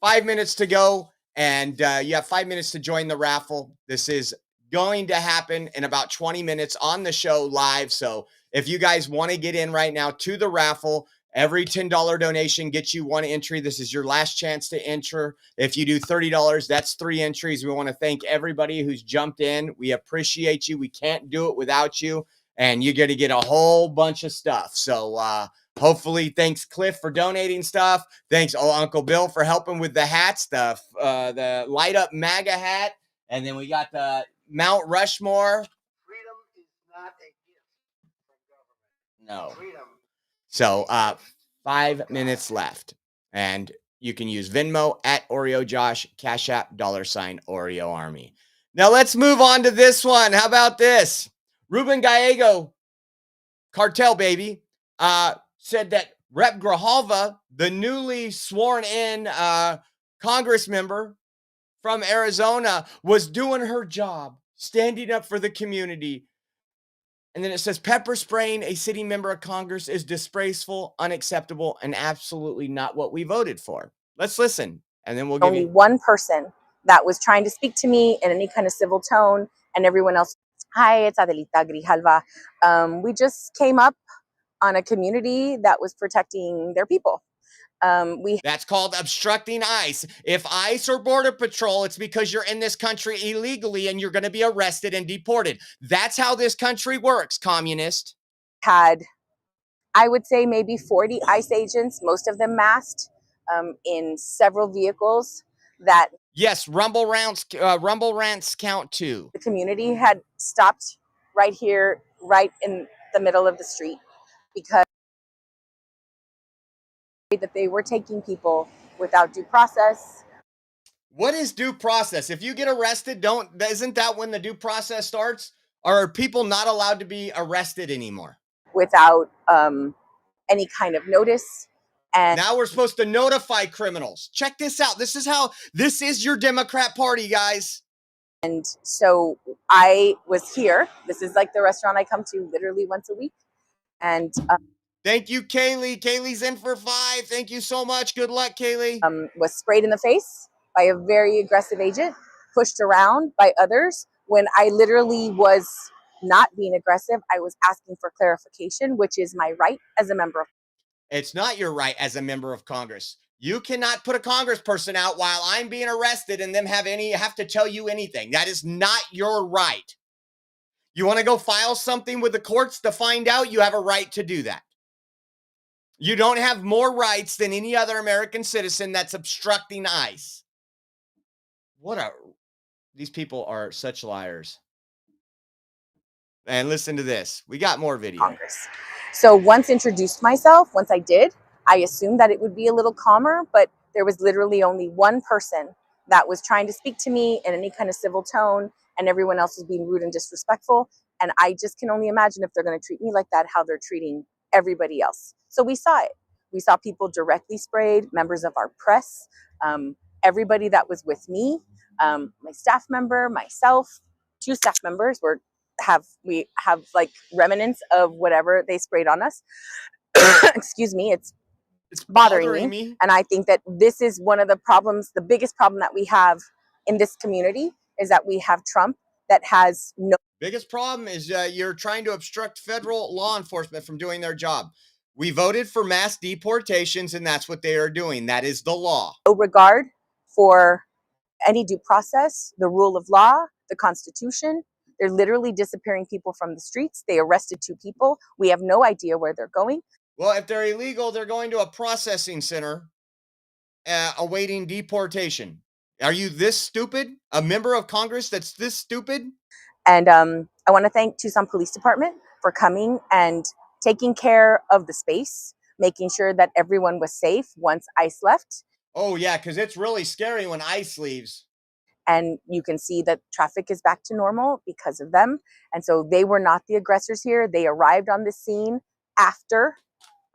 5 minutes to go, and you have 5 minutes to join the raffle. This is going to happen in about 20 minutes on the show live. So if you guys want to get in right now to the raffle, every $10 donation gets you 1 entry. This is your last chance to enter. If you do $30, that's 3 entries. We want to thank everybody who's jumped in. We appreciate you. We can't do it without you. And you're going to get a whole bunch of stuff. So hopefully, thanks, Cliff, for donating stuff. Thanks, Uncle Bill, for helping with the hat stuff. The light up MAGA hat. And then we got the Mount Rushmore. Freedom is not a gift from government. No. Freedom. So 5 minutes left. And you can use Venmo at Oreo Josh, Cash App, $ Oreo Army. Now let's move on to this one. How about this? Ruben Gallego, cartel baby, said that Rep. Grijalva, the newly sworn in Congress member from Arizona, was doing her job, standing up for the community. And then it says pepper spraying a city member of Congress is disgraceful, unacceptable, and absolutely not what we voted for. Let's listen, and then we'll give only one person that was trying to speak to me in any kind of civil tone, and everyone else. Hi, it's Adelita Grijalva. We just came up on a community that was protecting their people. That's called obstructing ICE. If ICE or Border Patrol, it's because you're in this country illegally and you're going to be arrested and deported. That's how this country works, communist. Had, I would say, maybe 40 ICE agents, most of them masked, in several vehicles that... Yes, rumble rants count too. The community had stopped right here, right in the middle of the street, because that they were taking people without due process. What is due process? If you get arrested, isn't that when the due process starts? Or are people not allowed to be arrested anymore? Without any kind of notice. And now we're supposed to notify criminals. Check this out. This is your Democrat Party, guys. And so I was here. This is like the restaurant I come to literally once a week. And thank you, Kaylee. Kaylee's in for 5. Thank you so much. Good luck, Kaylee. Was sprayed in the face by a very aggressive agent, pushed around by others. When I literally was not being aggressive, I was asking for clarification, which is my right as a member of... It's not your right as a member of Congress. You cannot put a congressperson out while I'm being arrested and them have to tell you anything. That is not your right. You want to go file something with the courts to find out? You have a right to do that. You don't have more rights than any other American citizen that's obstructing ICE. These people are such liars. And listen to this. We got more video. Congress. So once introduced myself, once I did, I assumed that it would be a little calmer, but there was literally only one person that was trying to speak to me in any kind of civil tone, and everyone else was being rude and disrespectful. And I just can only imagine if they're going to treat me like that, how they're treating everybody else. So we saw it. We saw people directly sprayed, members of our press, everybody that was with me, my staff member, myself, 2 staff members we have like remnants of whatever they sprayed on us. Excuse me, it's bothering me. And I think that this is one of the problems, the biggest problem that we have in this community is that we have Trump that has no... Biggest problem is you're trying to obstruct federal law enforcement from doing their job. We voted for mass deportations, and that's what they are doing. That is the law. No regard for any due process, the rule of law, the Constitution. They're literally disappearing people from the streets. They arrested 2 people. We have no idea where they're going. Well, if they're illegal, they're going to a processing center awaiting deportation. Are you this stupid? A member of Congress that's this stupid? And I want to thank Tucson Police Department for coming and taking care of the space, making sure that everyone was safe once ICE left. Oh, yeah, because it's really scary when ICE leaves. And you can see that traffic is back to normal because of them. And so they were not the aggressors here. They arrived on the scene after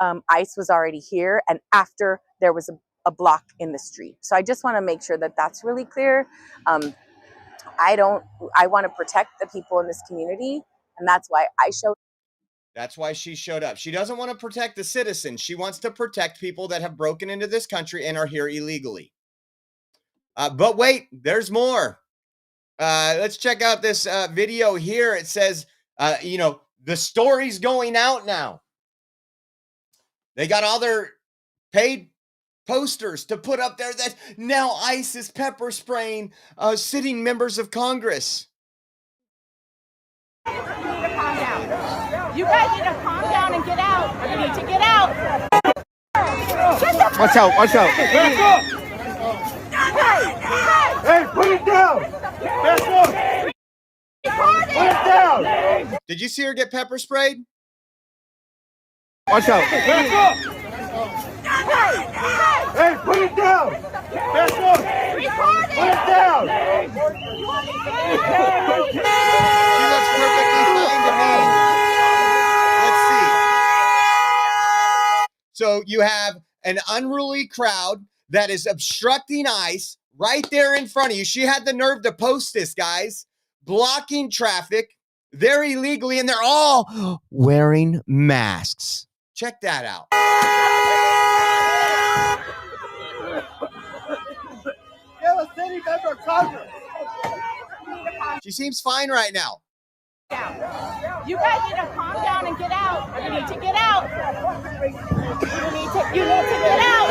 ICE was already here and after there was a block in the street. So I just want to make sure that that's really clear. I want to protect the people in this community, and that's why I showed. That's why she showed up. She doesn't want to protect the citizens. She wants to protect people that have broken into this country and are here illegally. But wait, there's more. Let's check out this video here. It says, the story's going out now. They got all their paid posters to put up there that now ICE is pepper spraying sitting members of Congress. You need to calm down. You guys need to calm down and get out. You need to get out. Watch out, watch out. Hey, put it down. That's up. Put it down. Did you see her get pepper sprayed? Watch out. Hey, put it down. That's up. Put it down. She looks perfectly fine to me. Let's see. So you have an unruly crowd that is obstructing ICE right there in front of you. She had the nerve to post this, guys. Blocking traffic. They're illegally, and they're all wearing masks. Check that out. City member of Congress. She seems fine right now. You guys need to calm down and get out. You need to get out. You need to get out.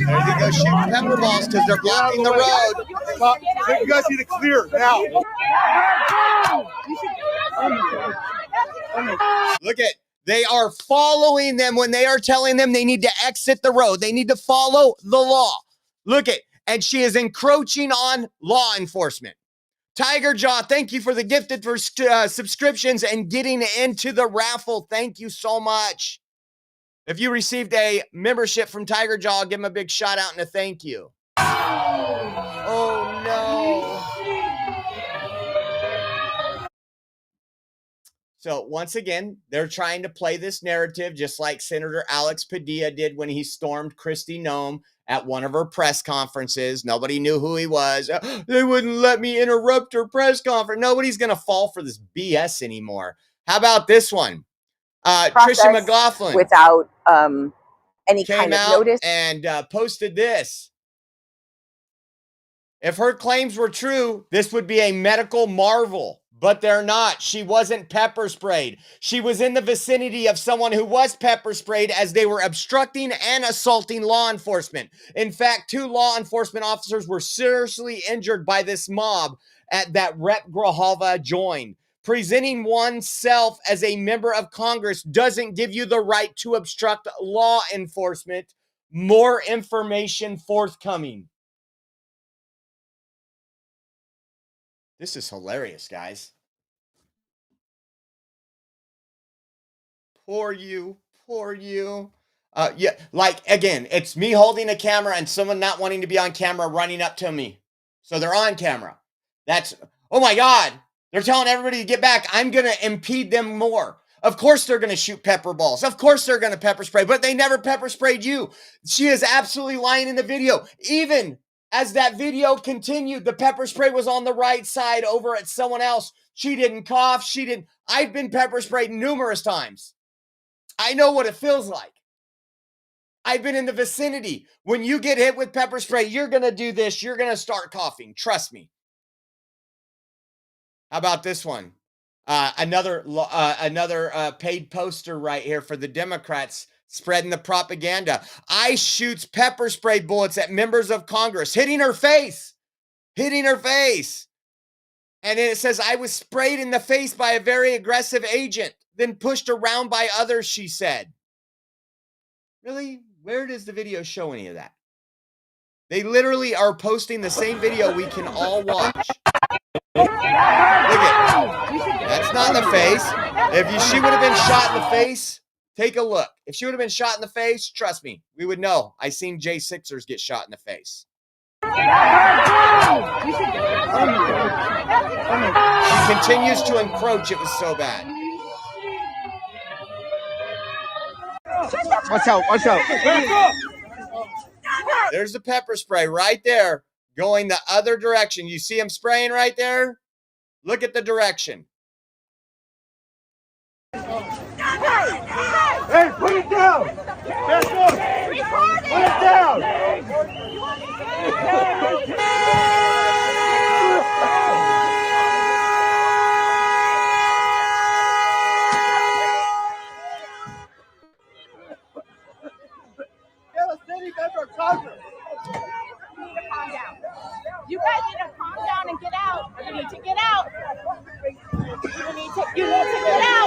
Ready to go shoot pepper balls because they're blocking the road. You guys need to clear now. Look at, they are following them when they are telling them they need to exit the road. They need to follow the law. Look at, and she is encroaching on law enforcement. Tiger Jaw, thank you for the gifted for subscriptions and getting into the raffle. Thank you so much. If you received a membership from Tiger Jaw, give him a big shout out and a thank you. Oh no. So once again, they're trying to play this narrative just like Senator Alex Padilla did when he stormed Kristi Noem at one of her press conferences. Nobody knew who he was. They wouldn't let me interrupt her press conference. Nobody's going to fall for this BS anymore. How about this one? Tricia McLaughlin without any came kind of out notice and posted this. If her claims were true, this would be a medical marvel, but they're not. She wasn't pepper sprayed. She was in the vicinity of someone who was pepper sprayed as they were obstructing and assaulting law enforcement. In fact, 2 law enforcement officers were seriously injured by this mob that Rep. Grijalva joined. Presenting oneself as a member of Congress doesn't give you the right to obstruct law enforcement. More information forthcoming. This is hilarious, guys. Poor you. Poor you. Yeah, like, again, it's me holding a camera and someone not wanting to be on camera running up to me. So they're on camera. That's, oh my God. They're telling everybody to get back. I'm going to impede them more. Of course they're going to shoot pepper balls. Of course they're going to pepper spray, but they never pepper sprayed you. She is absolutely lying in the video. Even as that video continued, the pepper spray was on the right side over at someone else. She didn't cough. She didn't. I've been pepper sprayed numerous times. I know what it feels like. I've been in the vicinity. When you get hit with pepper spray, you're going to do this. You're going to start coughing. Trust me. How about this one? Another paid poster right here for the Democrats spreading the propaganda. ICE shoots pepper spray bullets at members of Congress, hitting her face. And then it says, I was sprayed in the face by a very aggressive agent, then pushed around by others, she said. Really? Where does the video show any of that? They literally are posting the same video we can all watch. Look at it. That's not the face. She would have been shot in the face, take a look. If she would have been shot in the face, trust me, we would know. I seen J6ers get shot in the face. She continues to encroach. It was so bad. Watch out, watch out. There's the pepper spray right there going the other direction. You see him spraying right there? Look at the direction. Hey, put it down. That's good. Put it down. You guys need to calm down and get out. You need to get out. You need to get out.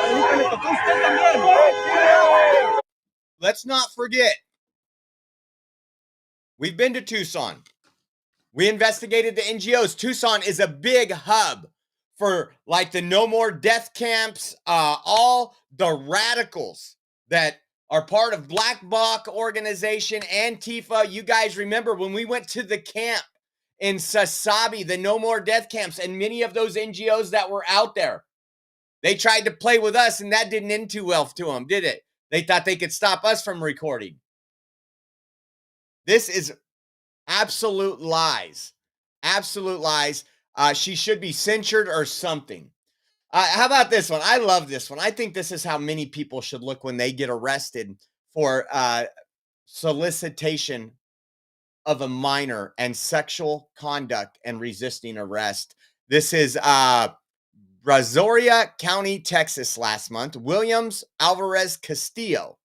Let's not forget, we've been to Tucson. We investigated the NGOs. Tucson is a big hub for like the No More Death Camps, all the radicals that are part of Black Bloc organization, Antifa. You guys remember when we went to the camp in Sasabi, the No More Death Camps, and many of those NGOs that were out there, they tried to play with us, and that didn't end too well to them, did it? They thought they could stop us from recording. This is absolute lies. Absolute lies. She should be censured or something. How about this one? I love this one. I think this is how many people should look when they get arrested for solicitation of a minor and sexual conduct and resisting arrest. This is Brazoria County, Texas last month. Williams Alvarez Castillo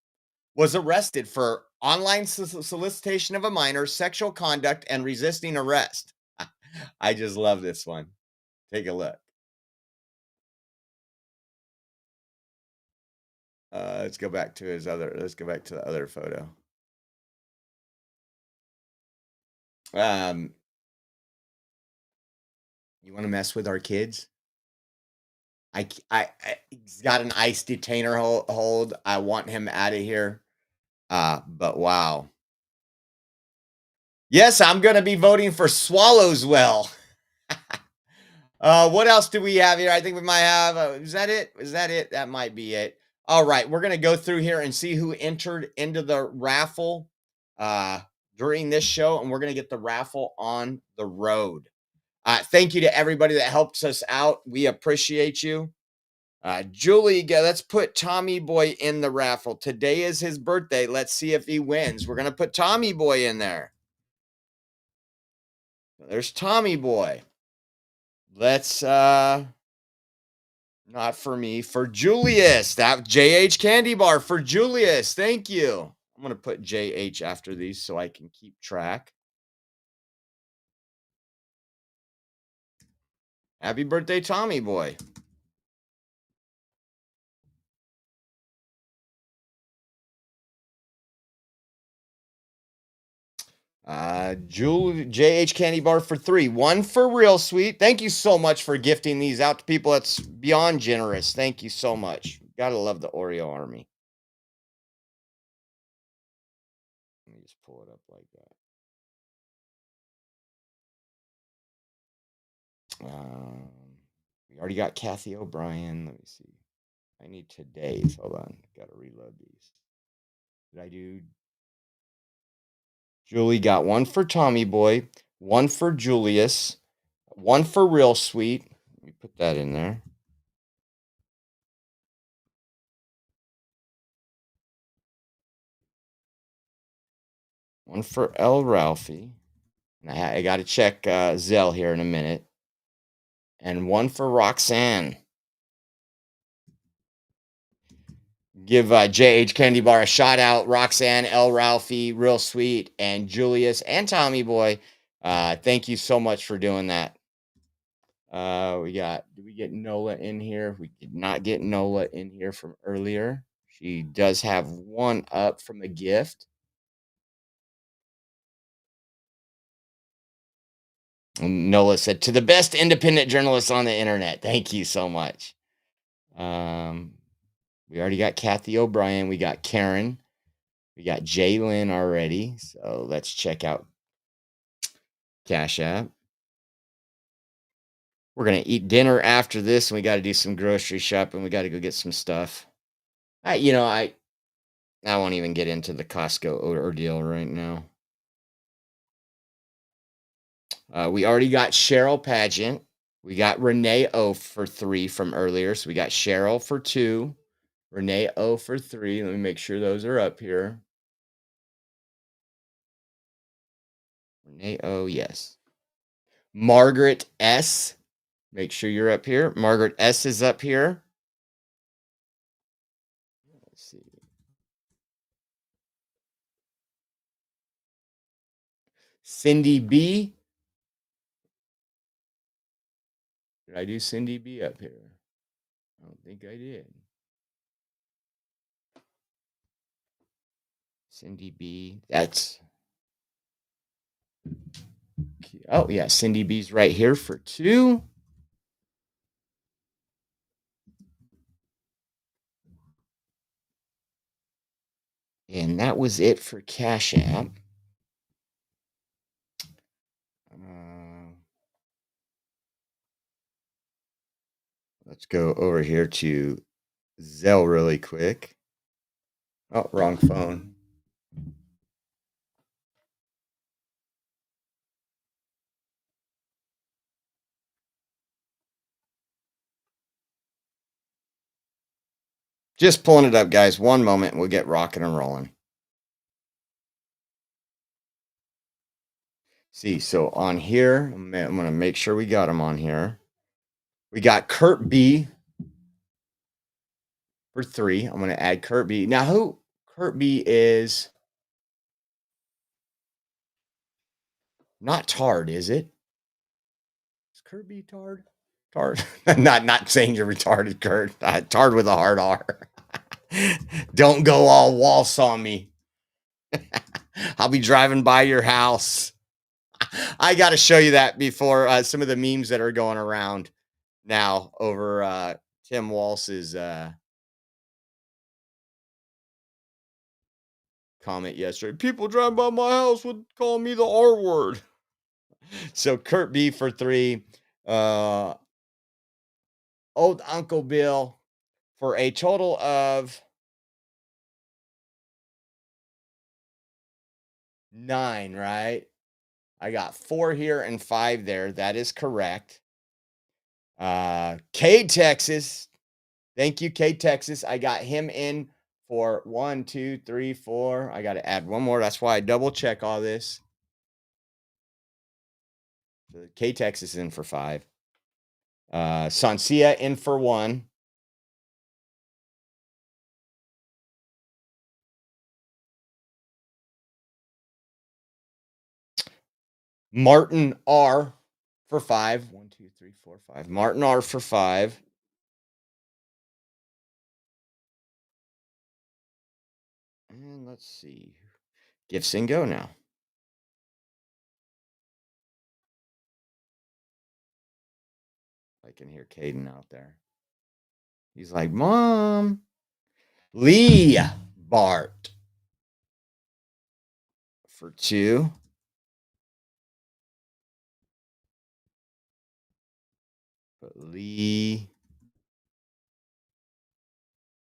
was arrested for online solicitation of a minor, sexual conduct, and resisting arrest. I just love this one. Take a look. Let's go back to let's go back to the other photo. You want to mess with our kids? He's got an ICE detainer hold. I want him out of here. But wow. Yes, I'm going to be voting for Swallowswell. What else do we have here? I think we might have, is that it? Is that it? That might be it. All right, we're going to go through here and see who entered into the raffle during this show, and we're going to get the raffle on the road. Thank you to everybody that helps us out. We appreciate you. Julie, let's put Tommy Boy in the raffle. Today is his birthday. Let's see if he wins. We're going to put Tommy Boy in there. There's Tommy Boy. Let's, not for me, for Julius. That JH Candy Bar for Julius. Thank you. I'm going to put JH after these so I can keep track. Happy birthday, Tommy Boy. JH Candy Bar for 3. 1 for Real Sweet. Thank you so much for gifting these out to people. That's beyond generous. Thank you so much. Gotta love the Oreo army. Let me just pull it up like that. We already got Kathy O'Brien. Let me see. I need today's. Hold on. Gotta reload these. Did I do? Julie got 1 for Tommy Boy, 1 for Julius, 1 for Real Sweet. Let me put that in there. One for El Ralphie. I got to check Zell here in a minute. And 1 for Roxanne. Give JH Candy Bar a shout out. Roxanne, El Ralphie, Real Sweet, and Julius and Tommy Boy. Thank you so much for doing that. Did we get Nola in here? We did not get Nola in here from earlier. She does have 1 up from a gift. And Nola said, to the best independent journalists on the internet. Thank you so much. We already got Kathy O'Brien. We got Karen. We got Jalen already. So let's check out Cash App. We're going to eat dinner after this, and we got to do some grocery shopping. We got to go get some stuff. I won't even get into the Costco ordeal right now. We already got Cheryl Pageant. We got Renee O for 3 from earlier. So we got Cheryl for 2. Renee O for 3. Let me make sure those are up here. Renee O, yes. Margaret S. Make sure you're up here. Margaret S is up here. Let's see. Cindy B. Did I do Cindy B up here? I don't think I did. Cindy B. That's. Oh, yeah. Cindy B's right here for 2. And that was it for Cash App. Let's go over here to Zelle really quick. Oh, wrong phone. Just pulling it up, guys. One moment, we'll get rocking and rolling. See, so on here, I'm going to make sure we got them on here. We got Kurt B for 3. I'm going to add Kurt B. Now, who Kurt B is not Tard, is it? Is Kurt B Tard? Tard. not saying you're retarded, Kurt. Tard with a hard R. Don't go all waltz on me. I'll be driving by your house. I got to show you that before some of the memes that are going around now over Tim Walsh's comment yesterday. People driving by my house would call me the R word. So Kurt B for 3. Old Uncle Bill for a total of 9, right? I got 4 here and 5 there. That is correct. Cade, Texas. Thank you, Cade, Texas. I got him in for 1, 2, 3, 4. I got to add one more. That's why I double check all this. So Cade, Texas in for 5. Sancia in for 1. Martin R for 5. 1, 2, 3, 4, 5. Martin R for 5. And let's see. Gifts and go now. I can hear Caden out there. He's like, Mom. Lee Bart for 2. But Lee.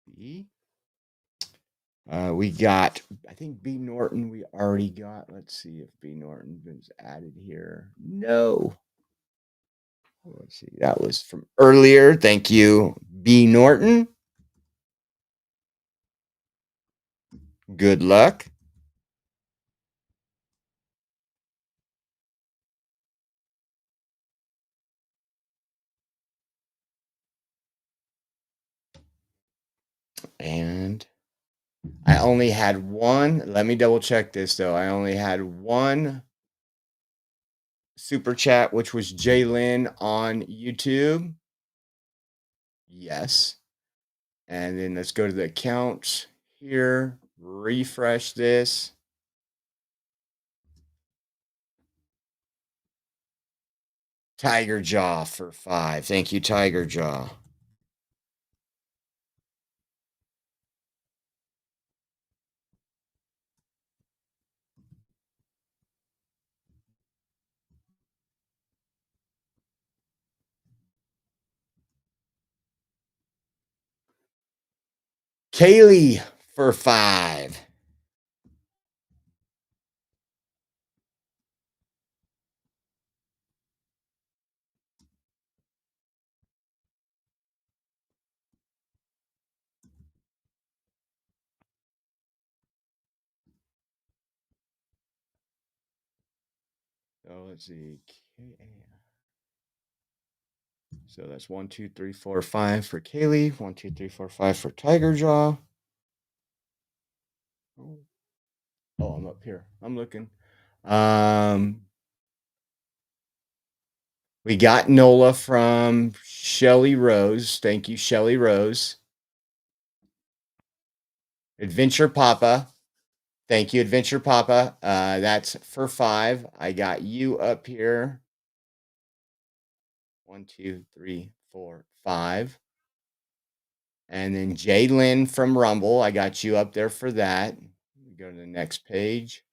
B. We got, I think B. Norton we already got. Let's see if B. Norton was added here. No. Let's see. That was from earlier. Thank you, B. Norton. Good luck. And I only had one. Let me double check this, though. I only had one super chat, which was Jalen on YouTube. Yes. And then let's go to the accounts here. Refresh this. Tiger Jaw for 5. Thank you, Tiger Jaw. Kaylee for 5. So let's see. So that's 1, 2, 3, 4, 5 for Kaylee. 1, 2, 3, 4, 5 for Tiger Jaw. Oh, I'm up here. I'm looking. We got Nola from Shelly Rose. Thank you, Shelly Rose. Adventure Papa. Thank you, Adventure Papa. That's for 5. I got you up here. 1, 2, 3, 4, 5. And then Jalen from Rumble. I got you up there for that. Go to the next page.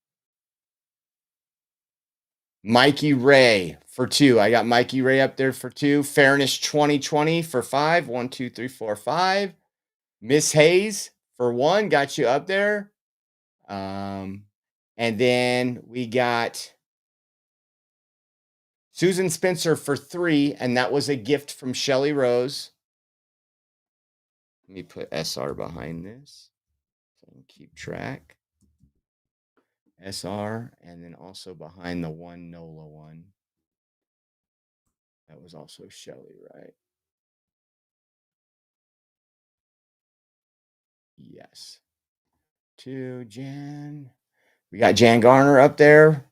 Mikey Ray for 2. I got Mikey Ray up there for 2. Fairness 2020 for 5. 1, 2, 3, 4, 5. Miss Hayes for 1. Got you up there. And then we got Susan Spencer for 3. And that was a gift from Shelly Rose. Let me put SR behind this so I can keep track. SR, and then also behind the one NOLA one. That was also Shelly, right? Yes. To Jan. We got Jan Garner up there.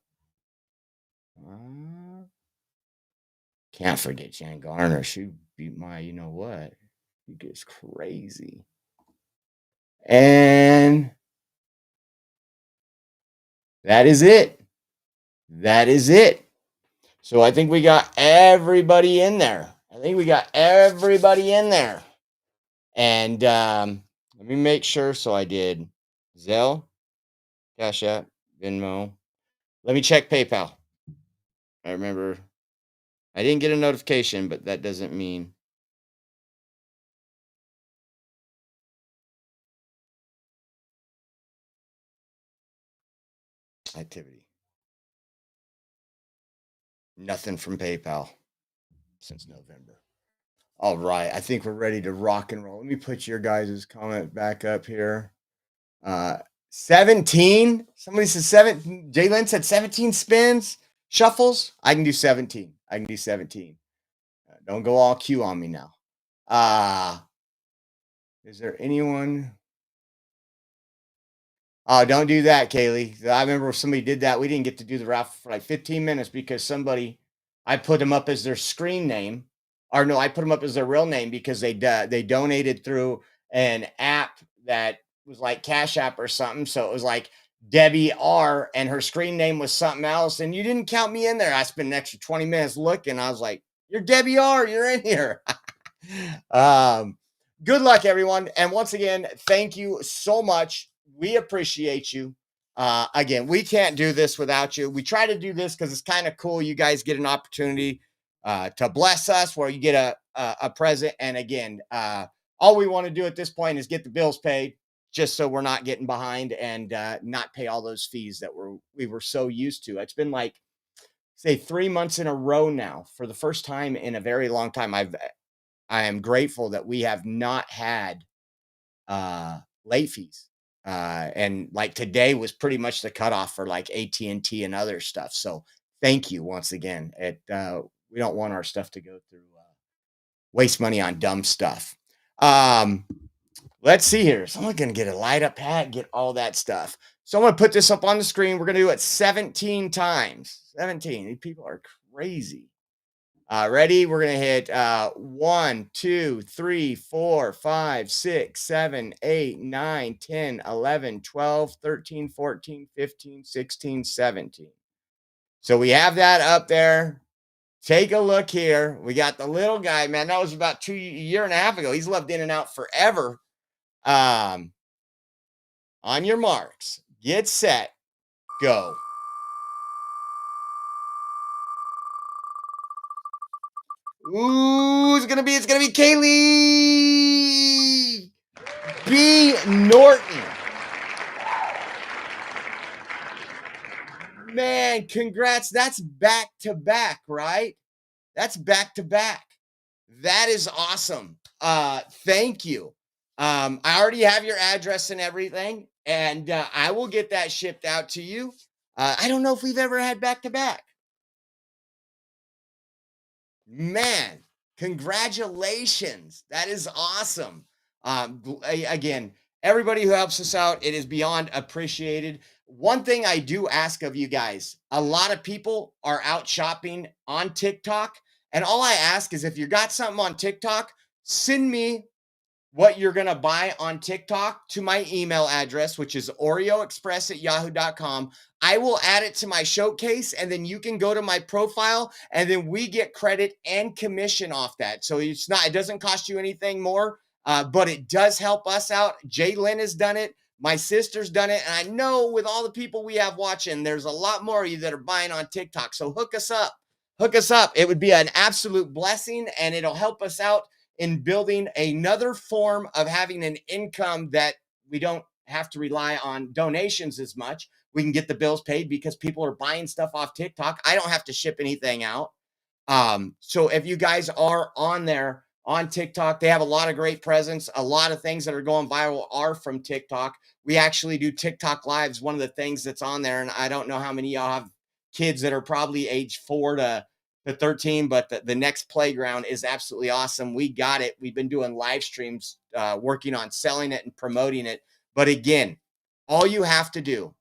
Can't forget Jan Garner. She beat my, you know what? She gets crazy. And that is it. That is it. So I think we got everybody in there. And let me make sure. So I did Zelle, Cash App, Venmo. Let me check PayPal. I remember I didn't get a notification, but that doesn't mean. Activity. Nothing from PayPal since November. All right. I think we're ready to rock and roll. Let me put your guys' comment back up here. 17. Somebody said 7. Jalen said 17 spins, shuffles. I can do 17. Don't go all Q on me now. Is there anyone? Oh, don't do that, Kaylee. I remember if somebody did that, we didn't get to do the raffle for like 15 minutes because I put them up as their screen name. Or no, I put them up as their real name because they donated through an app that was like Cash App or something. So it was like Debbie R, and her screen name was something else. And you didn't count me in there. I spent an extra 20 minutes looking. I was like, you're Debbie R, you're in here. Good luck, everyone. And once again, thank you so much. We appreciate you. Again, we can't do this without you. We try to do this because it's kind of cool. You guys get an opportunity to bless us where you get a present. And again, all we want to do at this point is get the bills paid just so we're not getting behind and not pay all those fees that we were so used to. It's been like, say, 3 months in a row now. For the first time in a very long time, I am grateful that we have not had late fees. And like today was pretty much the cutoff for like AT&T and other stuff. So thank you once again. We don't want our stuff to go through waste money on dumb stuff. Let's see here. Someone's going to get a light up hat, get all that stuff. So I'm going to put this up on the screen. We're going to do it 17 times. 17. These people are crazy. Ready? We're going to hit 1, 2, 3, 4, 5, 6, 7, 8, 9, 10, 11, 12, 13, 14, 15, 16, 17. So we have that up there. Take a look here. We got the little guy, man. That was about a year and a half ago. He's loved In and Out forever. On your marks, get set, go. Ooh, it's gonna be Kaylee B. Norton. Man, congrats. That's back to back, right? That's back to back. That is awesome. Thank you. I already have your address and everything, and I will get that shipped out to you. I don't know if we've ever had back to back. Man, congratulations. That is awesome. Again, everybody who helps us out, it is beyond appreciated. One thing I do ask of you guys, a lot of people are out shopping on TikTok. And all I ask is if you got something on TikTok, send me what you're going to buy on TikTok to my email address, which is oreoexpress@yahoo.com. I will add it to my showcase, and then you can go to my profile, and then we get credit and commission off that. So it doesn't cost you anything more, but it does help us out. Jay Lynn has done it. My sister's done it. And I know with all the people we have watching, there's a lot more of you that are buying on TikTok. So hook us up. It would be an absolute blessing, and it'll help us out in building another form of having an income that we don't have to rely on donations as much. We can get the bills paid because people are buying stuff off TikTok. I don't have to ship anything out. So if you guys are on there on TikTok, they have a lot of great presence. A lot of things that are going viral are from TikTok. We actually do TikTok lives. One of the things that's on there, and I don't know how many of y'all have kids that are probably age 4 to to 13, but the next playground is absolutely awesome. We got it. We've been doing live streams, working on selling it and promoting it. But again, all you have to do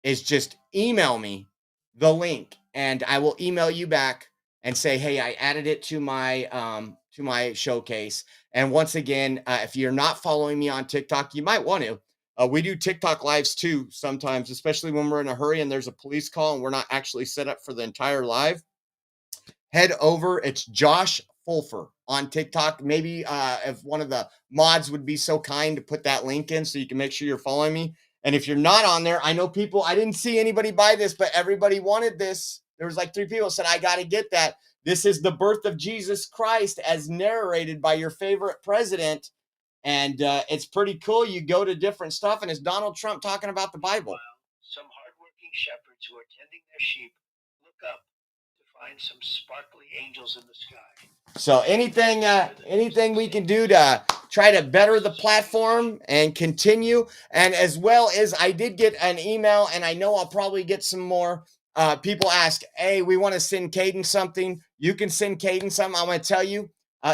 is just email me the link, and I will email you back and say, hey, I added it to my showcase. And once again, if you're not following me on TikTok, you might want to. We do TikTok lives too sometimes, especially when we're in a hurry and there's a police call and we're not actually set up for the entire live. Head over. It's Josh Fulfer on TikTok. Maybe if one of the mods would be so kind to put that link in so you can make sure you're following me. And if you're not on there, I know people, I didn't see anybody buy this, but everybody wanted this. There was like 3 people said, I got to get that. This is the birth of Jesus Christ as narrated by your favorite president. And it's pretty cool. You go to different stuff and it's Donald Trump talking about the Bible. Some hardworking shepherds who are tending their sheep look up to find some sparkly angels in the sky. So anything we can do to try to better the platform and continue. And as well as I did get an email, and I know I'll probably get some more. People ask, hey, we want to send Caden something. You can send Caden something. I'm going to tell you,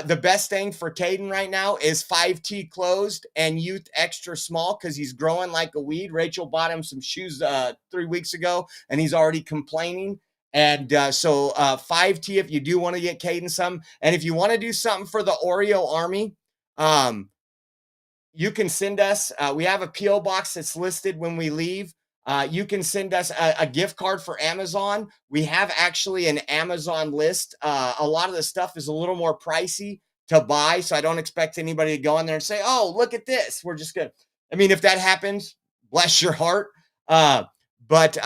the best thing for Caden right now is 5T closed and youth extra small because he's growing like a weed. Rachel bought him some shoes 3 weeks ago, and he's already complaining. And so 5T, if you do want to get Caden some, and if you want to do something for the Oreo Army, you can send us, we have a P.O. box that's listed when we leave. You can send us a gift card for Amazon. We have actually an Amazon list. A lot of the stuff is a little more pricey to buy, so I don't expect anybody to go in there and say, oh, look at this. We're just going to, I mean, if that happens, bless your heart. But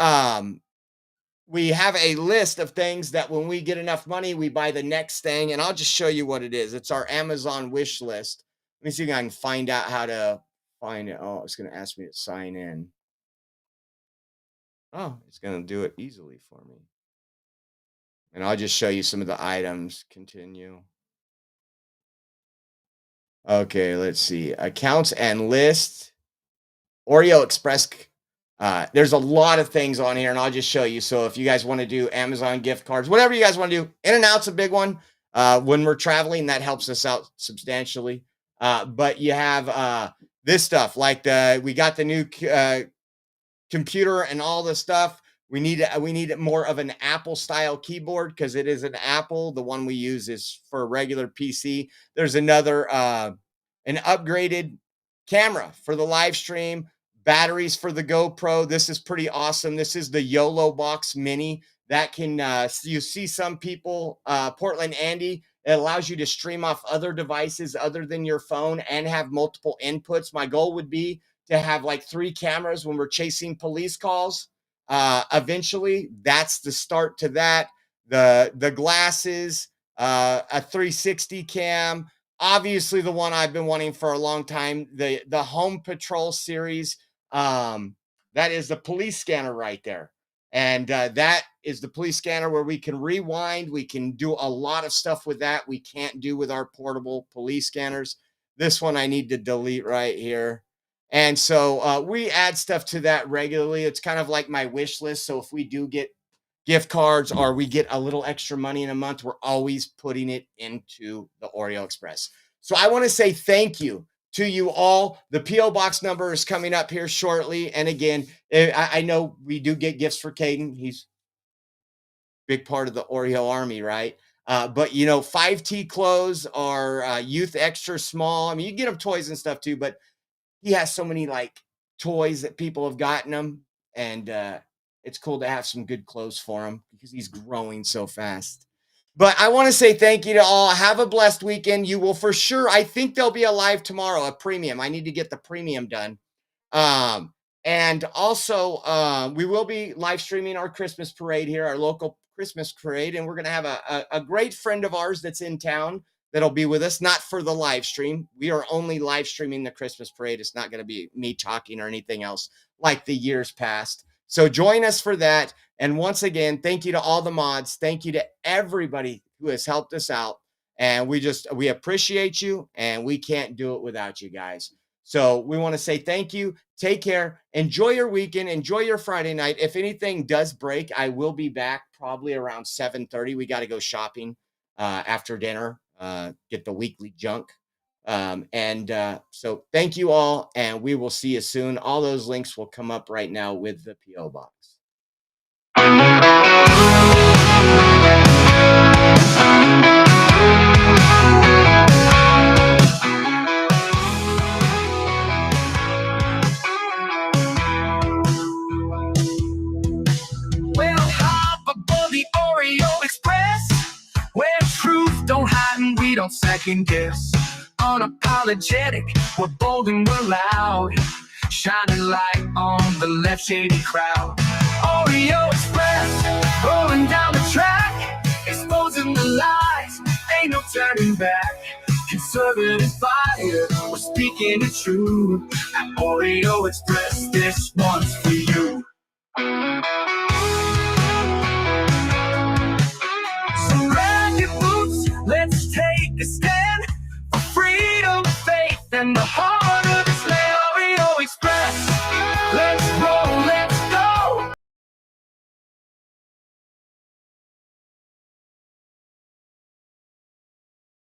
we have a list of things that when we get enough money, we buy the next thing. And I'll just show you what it is. It's our Amazon wish list. Let me see if I can find out how to find it. Oh, it's going to ask me to sign in. Oh, it's going to do it easily for me. And I'll just show you some of the items. Continue. Okay, let's see. Accounts and lists. Oreo Express. There's a lot of things on here, and I'll just show you. So if you guys want to do Amazon gift cards, whatever you guys want to do, In-N-Out's a big one. When we're traveling, that helps us out substantially. But you have this stuff, like we got the new computer and all the stuff. We need more of an Apple style keyboard because it is an Apple. The one we use is for a regular PC. There's another an upgraded camera for the live stream, batteries for the GoPro. This is pretty awesome. This is the YOLO Box Mini that can you see some people, Portland Andy, it allows you to stream off other devices other than your phone and have multiple inputs. My goal would be to have like 3 cameras when we're chasing police calls. Eventually, that's the start to that. The glasses, a 360 cam. Obviously, the one I've been wanting for a long time, the Home Patrol series. That is the police scanner right there. And that is the police scanner where we can rewind. We can do a lot of stuff with that we can't do with our portable police scanners. This one I need to delete right here. And so we add stuff to that regularly. It's kind of like my wish list. So if we do get gift cards or we get a little extra money in a month, we're always putting it into the Oreo Express. So I want to say thank you to you all. The P.O. box number is coming up here shortly. And again, I know we do get gifts for Caden. He's a big part of the Oreo Army, right? But, you know, 5T clothes are youth extra small. I mean, you get them toys and stuff too, but he has so many like toys that people have gotten him. And it's cool to have some good clothes for him because he's growing so fast. But I want to say thank you to all. Have a blessed weekend. You will for sure. I think there'll be a live tomorrow, a premium. I need to get the premium done. And also, we will be live streaming our Christmas parade here, our local Christmas parade. And we're going to have a great friend of ours that's in town that'll be with us, not for the live stream. We are only live streaming the Christmas parade. It's not going to be me talking or anything else like the years past. So join us for that. And once again, thank you to all the mods. Thank you to everybody who has helped us out. And we appreciate you, and we can't do it without you guys. So we want to say thank you. Take care. Enjoy your weekend. Enjoy your Friday night. If anything does break, I will be back probably around 7:30. We got to go shopping after dinner, get the weekly junk. So thank you all, and we will see you soon. All those links will come up right now with the P.O. Box. Well, hop aboard the Oreo Express, where truth don't hide and we don't second guess. Unapologetic, we're bold and we're loud, shining light on the left shady crowd. Oreo Express, rolling down the track, exposing the lies, ain't no turning back. Conservative fire, we're speaking the truth. At Oreo Express, this one's for you. So grab your boots, let's take a step